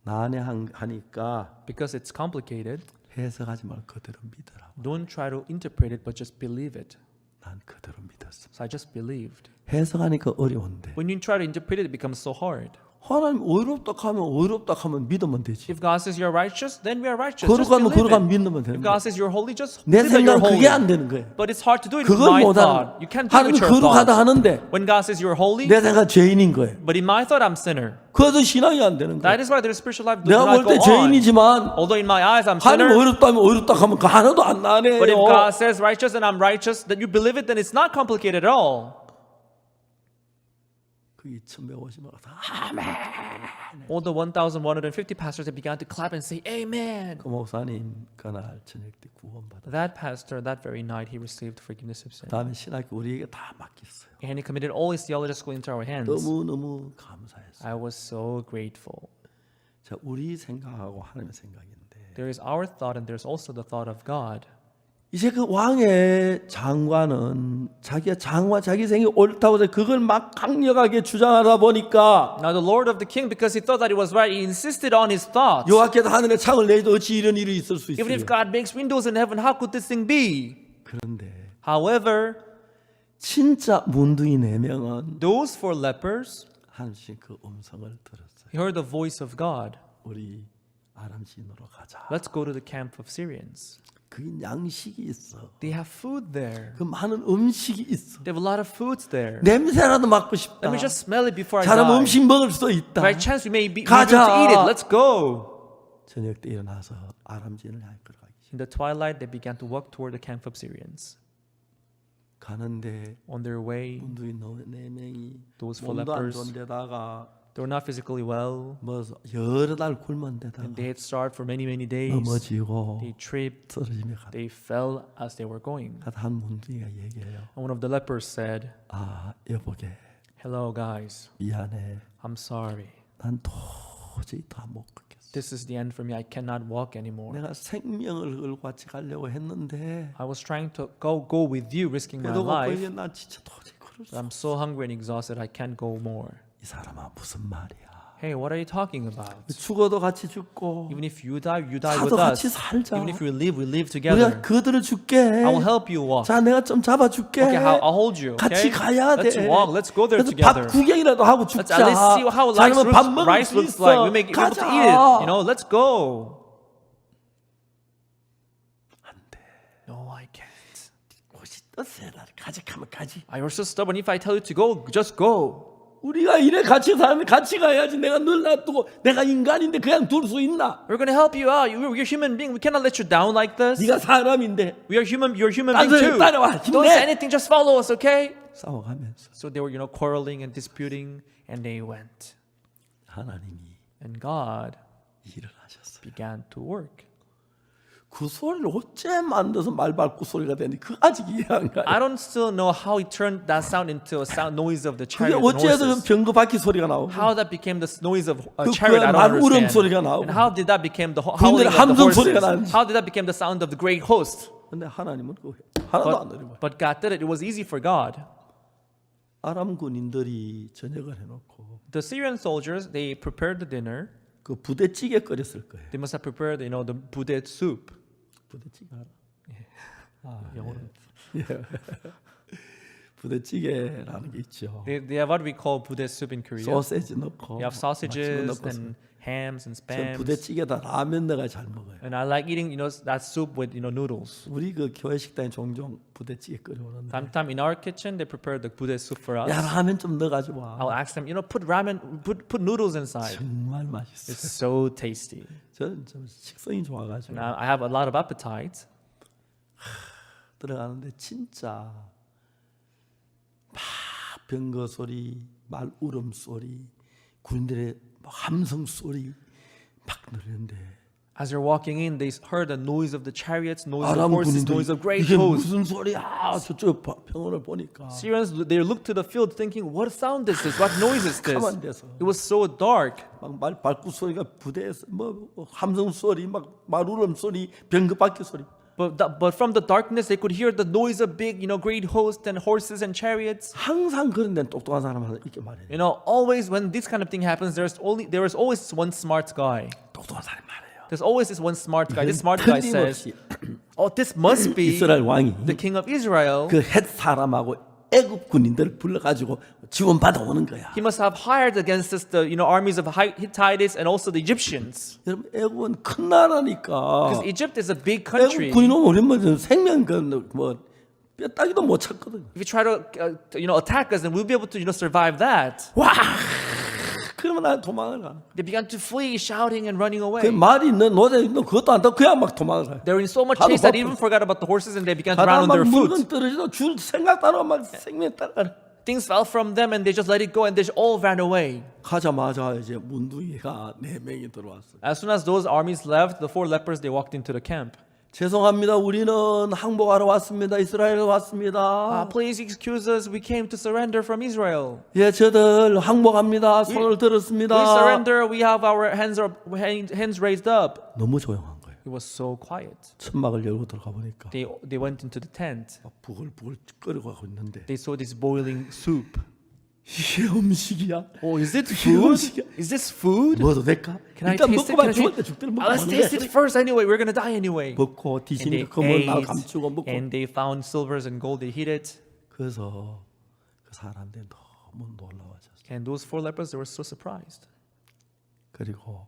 난해하니까 Because it's complicated, 해석하지 말고 그대로 믿으라고. don't try to interpret it, but just believe it. 난 그대로 믿었어. So I just believed. 해석하니까 어려운데 When you try to interpret it, it becomes so hard. 하나님 의롭다 하면 믿으면 되지. If God says you're righteous, then we are righteous. Just 거룩하면 believe 거룩하면 it. 믿으면 되는 If 거야. God says you're holy, just 내 believe that you're 생각은 holy. 그게 안 되는 거예요. But it's hard to do it with 그걸 my 못하는 thought. You can't do it 하나님 with your 거룩하다 thought. 하는데 When God says you're holy, 내 생각 죄인인 거예요. but in my thought I'm sinner. 그래서 신앙이 안 되는 거예요. That is why their spiritual life does 내가 not 볼 때 go on. 죄인이지만 Although in my eyes I'm 하나님 sinner, 어렵다 하면 그 하나도 안 나네요. but if God says righteous and I'm righteous, that you believe it, then it's not complicated at all. 그 2,150명 다 All the 1,150 pastors they began to clap and say, Amen. 그 목사님 그날 저녁 때 구원받아. That pastor, that very night, he received forgiveness of sin. 다음에 신학교 우리에게 다 맡겼어요. And he committed all his theology school into our hands. 너무 감사했어요. I was so grateful. 자, 우리 생각하고 하나님의 생각인데 There is our thought and there's also the thought of God. 이제 그 왕의 장관은 자기 생이 옳다고 해서 그걸 막 강력하게 주장하다 보니까 Now the Lord of the king, because he thought that it was right, he insisted on his thoughts. 여호와께서 하늘에 창을 내도 어찌 이런 일이 있을 수 Even 있어요. if God makes windows in heaven, how could this thing be? 그런데 However, 진짜 문둥이 4명은 Those 4 lepers, 하나님 그 음성을 들었어요. heard the voice of God. 우리 아람 시인으로 가자. Let's go to the camp of Syrians. 그 양식이 있어. They have food there. 그 많은 음식이 있어. They have a lot of foods there. 냄새라도 맡고 싶다. Let me just smell it before I 잘하면 die. 음식 먹을 수 있다. By chance we may be able 가자. to eat it. Let's go. 저녁 때 일어나서 아람 시인을 향해 걸어가기 시작. In the twilight, they began to walk toward the camp of Syrians. 가는데 On their way, 문둥이 4명이 those 4 몸도 안 lepers, 좋은 데다가 they were not physically well, 뭐 여러 달 굶은 데다가 and they had starved for many, many days. 넘어지고 They tripped, 쓰러짐에 가다. they fell as they were going. 한 문둥이가 얘기해요. And one of the lepers said, 아 여보게 "Hello, guys. 미안해. I'm sorry. 난 도저히 더 못 걷겠어. This is the end for me. I cannot walk anymore. 내가 생명을 걸고 같이 가려고 했는데 I was trying to go with you, risking my 그래도 life. 나 진짜 도저히 걸을 수 But I'm so hungry and exhausted. I can't go more." 이 사람아 무슨 말이야? Hey, what are you talking about? 죽어도 같이 죽고 Even if you die with 사도 같이 us. 살자. Even if we live 우리가 together. 그들을 줄게. I will help you walk. 자, 내가 좀 잡아줄게. Okay, I'll hold you. 같이 Okay? 가야 돼. Let's walk. Let's go there 그래서 together. 밥 구경이라도 하고 Let's 죽자. at least see how 자기는 밥 먹을 rice 수 looks 있어. like. We may be able to 가자. eat it. You know, let's go. 안 돼. No, I can't. 옷이 떴어요. 가지 가면 가지. You're so stubborn. If I tell you to go, just go. 우리가 이래 같이 사는데 같이 가야지. 내가 늘 놔두고 내가 인간인데 그냥 둘 수 있나? We're gonna help you out. We're human being. We cannot let you down like this. 네가 사람인데 We are human. You're human 딴 being 사람 too. 따라와. Don't say 힘내. anything. Just follow us, okay? 싸워가면서 So they were, quarreling and disputing, and they went. 하나님이 And God 일을 하셨어요. began to work. 그 소리를 어째 만들어서 말발굽 소리가 되는지 그 아직 이해 안 가요. I don't still know how he turned that sound into a sound noise of the 그게 chariot and 어째서 horses. 병거 바퀴 소리가 나오고 How that became the noise of a 그 chariot, I don't 말 울음 understand. 소리가 나오고 And how did that become the howling 군대의 of the 함성 소리가 horses? 나는지. How did that become the sound of the great host? 근데 하나님은 그거 하나도 안 들은 거예요. But God did it. It was easy for God. 아람 군인들이 저녁을 해놓고 The Syrian soldiers, they prepared the dinner. 그 부대찌개 끓였을 거예요. They must have prepared, the budae soup. 부대찌개 알아? 영어로. 예. 부대찌개라는 게 있죠. They have what we call budae soup in Korea. 소세지 넣고 You have 마치고 sausages 넣고서. and hams and 전 spams. 부대찌개다 라면 넣어가 잘 먹어요. And I like eating, that soup with, noodles. 우리 그 교회 식당에 종종 부대찌개 끓여오는데 Sometime in our kitchen, they prepare the budae soup for us. 야 라면 좀 넣어가지고 와. I'll ask them, put ramen, put noodles inside. 정말 맛있어. It's so tasty. 저는 좀 식성이 좋아가지고 And I have a lot of appetite. 들어가는데 진짜 막 병거 소리, 말 울음 소리, 군인들의 함성 소리 막 들리는데 As they're walking in, they heard the noise of the chariots, noise of 아람 horses, 군인들이 noise of great 이게 hosts. 무슨 소리야? 저쪽 병원을 보니까 Syrians, they looked to the field thinking, what sound is this? What noise is this? 가만 데서 It was so dark. 막 말 발굽 소리가 부대에서 뭐 함성 소리, 막 말 울음 소리, 병거 바퀴 소리. But from the darkness, they could hear the noise of big, great hosts and horses and chariots. 항상 그런 데는 똑똑한 사람 하나 이렇게 말해. Always when this kind of thing happens, there is always one smart guy. 똑똑한 사람 말해요. There's always this one smart guy. This smart guy says, 틀림없이 "Oh, this must be 이스라엘 왕이 the king of Israel. 그 헷 사람하고 애굽 군인들을 불러가지고 지원 받아오는 거야. He must have hired against us the armies of Hittites and also the Egyptians. 여러분 애굽은 큰 나라니까. Because Egypt is a big 애굽 country. 군인 오면 우리는 생명 뭐 뼈다귀도 못 찾거든. If you try to attack us, then we'll be able to survive that." 와, 그러면 나 도망을 가. They began to flee, shouting and running 그 away. 말이 너 노래 너 그것도 안 듣고 그냥 막 도망을 가. They were in so much 하도 haste that 바쁘- even forgot about the horses and they began to 가다 run on 막 their foot. 물건 떨어지도 줄 생각 따라 막 생명 따라. Things fell from them and they just let it go and they all ran away. 가자마자 이제 문둥이가 4명이 들어왔어. As soon as those armies left, the 4 lepers, they walked into the camp. 죄송합니다. 우리는 항복하러 왔습니다. 이스라엘 왔습니다. Please excuse us. We came to surrender from Israel. 예, 저들 항복합니다. 손을 들었습니다. We surrender. We have our hands raised up. 너무 조용한 거예요. It was so quiet. 천막을 열고 들어가 보니까 They went into the tent. 막 부글부글 끓여가고 있는데 They saw this boiling soup. 이게 음식이야? Oh, is it 이게 food? 음식이야? Is this food? 먹어도 될까? Can I 일단 taste it? 먹고 봐. Can I 죽을 taste 때 죽들 it? 먹고 Let's taste it 하는데 first anyway. We're gonna die anyway. 먹고 And they 뒤지니까 그물 나 ate, 감추고 먹고 and they found silvers and gold. They hid it. 그 그래서 그 사람들이 너무 놀라워졌어요. And those 4 lepers, they were so surprised. 그리고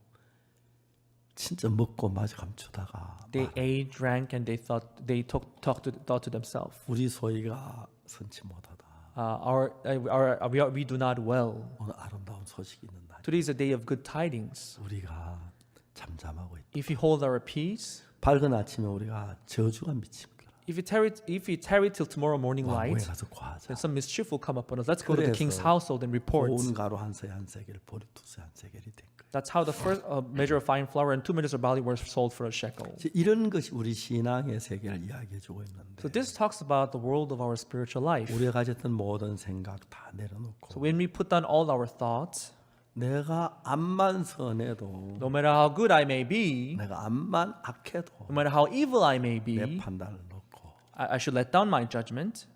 진짜 먹고 마시 감추다가 They ate, drank, and they thought to themselves, 우리 소희가 선치 못하다. we do not well. 오늘 아름다운 소식이 있는 날. Today is a day of good tidings. 우리가 잠잠하고 있다. If we hold our peace, 밝은 아침에 우리가 저주가 미칩니다. if we tarry till tomorrow morning 왕궁에 light, 가서 구하자. then some mischief will come upon us. Let's go to the 그래서 king's household and report. 고운 가루 한 세 한 세겔, 보리 두세 한 세겔이 된 거예요. That's how the first measure of fine flour and 2 measures of barley were sold for a shekel. 이제 이런 것이 우리 신앙의 세계를 이야기해주고 있는데 So this talks about the world of our spiritual life. 우리가 가졌던 모든 생각 다 내려놓고 So when we put down all our thoughts, 내가 암만 선해도 no matter how good I may be, 내가 암만 악해도 no matter how evil I may 내 be, 판단을 놓고 I should let down my judgment.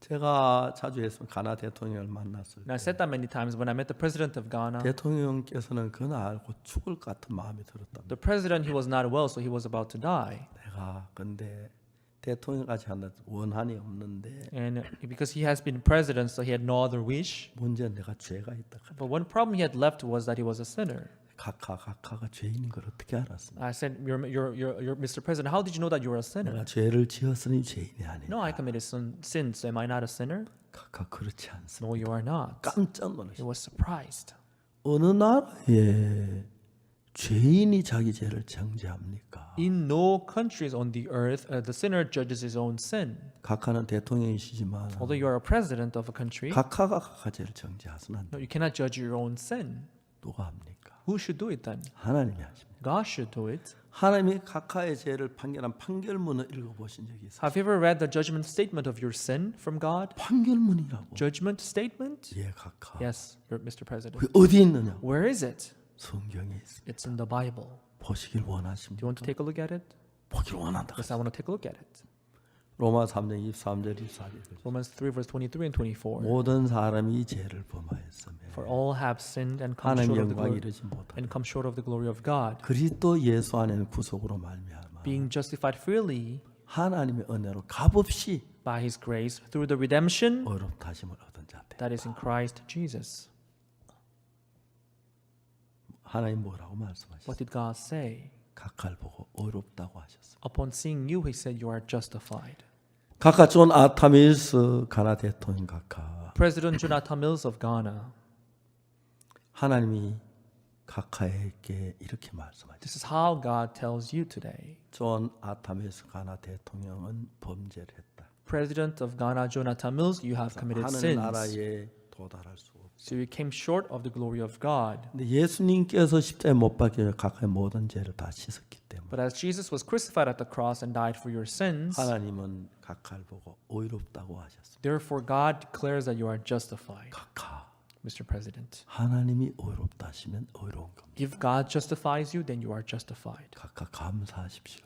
제가 자주 했으면 가나 대통령을 만났을 And I 때 said that many times when I met the president of Ghana. 대통령께서는 그날 곧 죽을 것 같은 마음이 들었다. The president, he was not well, so he was about to die. 내가 근데 대통령까지 한다 원한이 없는데 And because he has been president, so he had no other wish. 문제는 내가 죄가 있다. But one problem he had left was that he was a sinner. 각하가 죄인인 걸 어떻게 알았습니까? I said, you're Mr. President, how did you know that you were a sinner? 내가 죄를 지었으니 죄인이 아니야. No, I committed sin, so am I not a sinner? 각하 그렇지 않습니다. No, you are not. 깜짝 He 놀랐어요. was surprised. 어느 나라에 죄인이 자기 죄를 정죄합니까? In no countries on the earth, the sinner judges his own sin. 각하는 대통령이시지만 Although you are a president of a country, 각하가 각하 죄를 정죄하서는 안 돼. no, you cannot judge your own sin. 누가 합니까? Who should do it then? 하나님이 하십니다. God should do it. 하나님이 각하의 죄를 판결한 판결문을 읽어보신 적이 있어요. Have you ever read the judgment statement of your sin from God? 판결문이라고. Judgment statement? 예, 각하. Yes, Mr. President. 그게 어디 있느냐? Where is it? 성경에 있습니다. It's in the Bible. 보시길 Do you want 원하십니까? to take a look at it? 보기를 원한다. Yes, I want to take a look at it. 로마 3장 23절 24절. Romans 3 verse 23 and 24. 모든 사람이 이 죄를 범하였으며 For all have sinned and come 하나님 short of the 영광 glory, 이르지 못하고 and come short of the glory of God. 그리스도 예수 안에는 구속으로 말미암아 Being justified freely 하나님의 은혜로 값없이 by His grace through the redemption 어렵다 하심을 얻은 자들. that is in Christ Jesus. 하나님 뭐라고 말씀하셨어요? What did God say? 각하를 보고 어렵다고 하셨습니다. Upon seeing you, He said, you are justified. 각하 존 아타밀스 가나 대통령 각하 President Jonathan Mills of Ghana. 하나님이 각하에게 이렇게 말씀하셨어요. This is how God tells you today. 존 아타밀스 가나 대통령은 범죄를 했다. President of Ghana, Jonathan Mills, you have committed 하늘 sins. 나라에 도달할 수 없다. So you came short of the glory of God. 근데 예수님께서 십자가에 못 박혀 각하의 모든 죄를 다 씻었기 때문에 But as Jesus was crucified at the cross and died for your sins, 하나님은 각하를 보고 의롭다고 하셨습니다. therefore God declares that you are justified. 각하 Mr. President, 하나님이 의롭다 하시면 의로운 겁니다. if God justifies you, then you are justified. 각하 감사하십시오.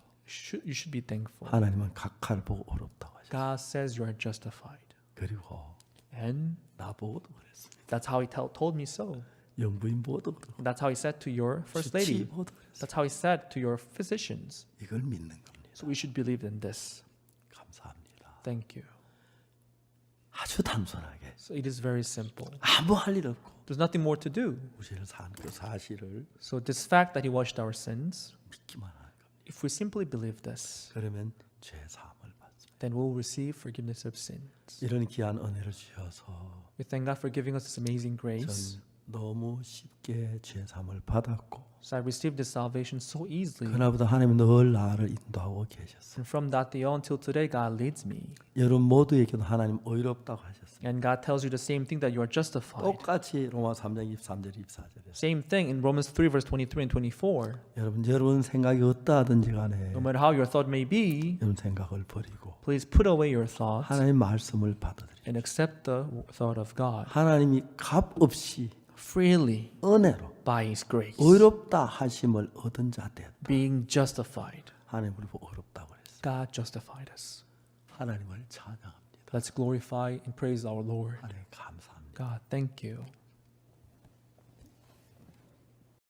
You should be thankful. 하나님은 각하를 보고 의롭다고 하셨습니다. God says you are justified. 그리고 And 나보고도 그랬습니다. that's how He told me so. 영부인 보고도 그렇고 That's how He said to your First Lady. 주치의보고도 그랬습니다. That's how He said to your physicians. 이걸 믿는 겁니다. So we should believe in this. 감사합니다. Thank you. 아주 단순하게 So it is very simple. 아무 할 일 없고 There's nothing more to do. 우리를 산 그 사실을 So this fact that He washed our sins, 믿기만 하는 겁니다. if we simply believe this, 그러면 죄 사함을 받습니다. then we'll receive forgiveness of sins. 이런 귀한 은혜를 주셔서 We thank God for giving us this amazing grace. 전 너무 쉽게 죄 사함을 받았고 So I received this salvation so easily. 그날부터 하나님이 늘 나를 인도하고 계셨어요. And from that day on till today, God leads me. 여러분 모두에게도 하나님 의롭다고 하셨어요. And God tells you the same thing that you are justified. 똑같이 로마 3장 23절 24절에 Same thing in Romans 3 verse 23 and 24. 여러분 생각이 어떠하든지 간에 No matter how your thought may be, 여러분 생각을 버리고 please put away your thoughts 하나님의 말씀을 받아들이고 and accept the thought of God 하나님이 값없이 freely 은혜로 by His grace. 의롭다 하심을 얻은 자 됐다. Being justified. 하나님 우리 보고 의롭다고 그랬어요. God justified us. 하나님을 찬양합니다. Let's glorify and praise our Lord. 하나님 감사합니다. God, thank you.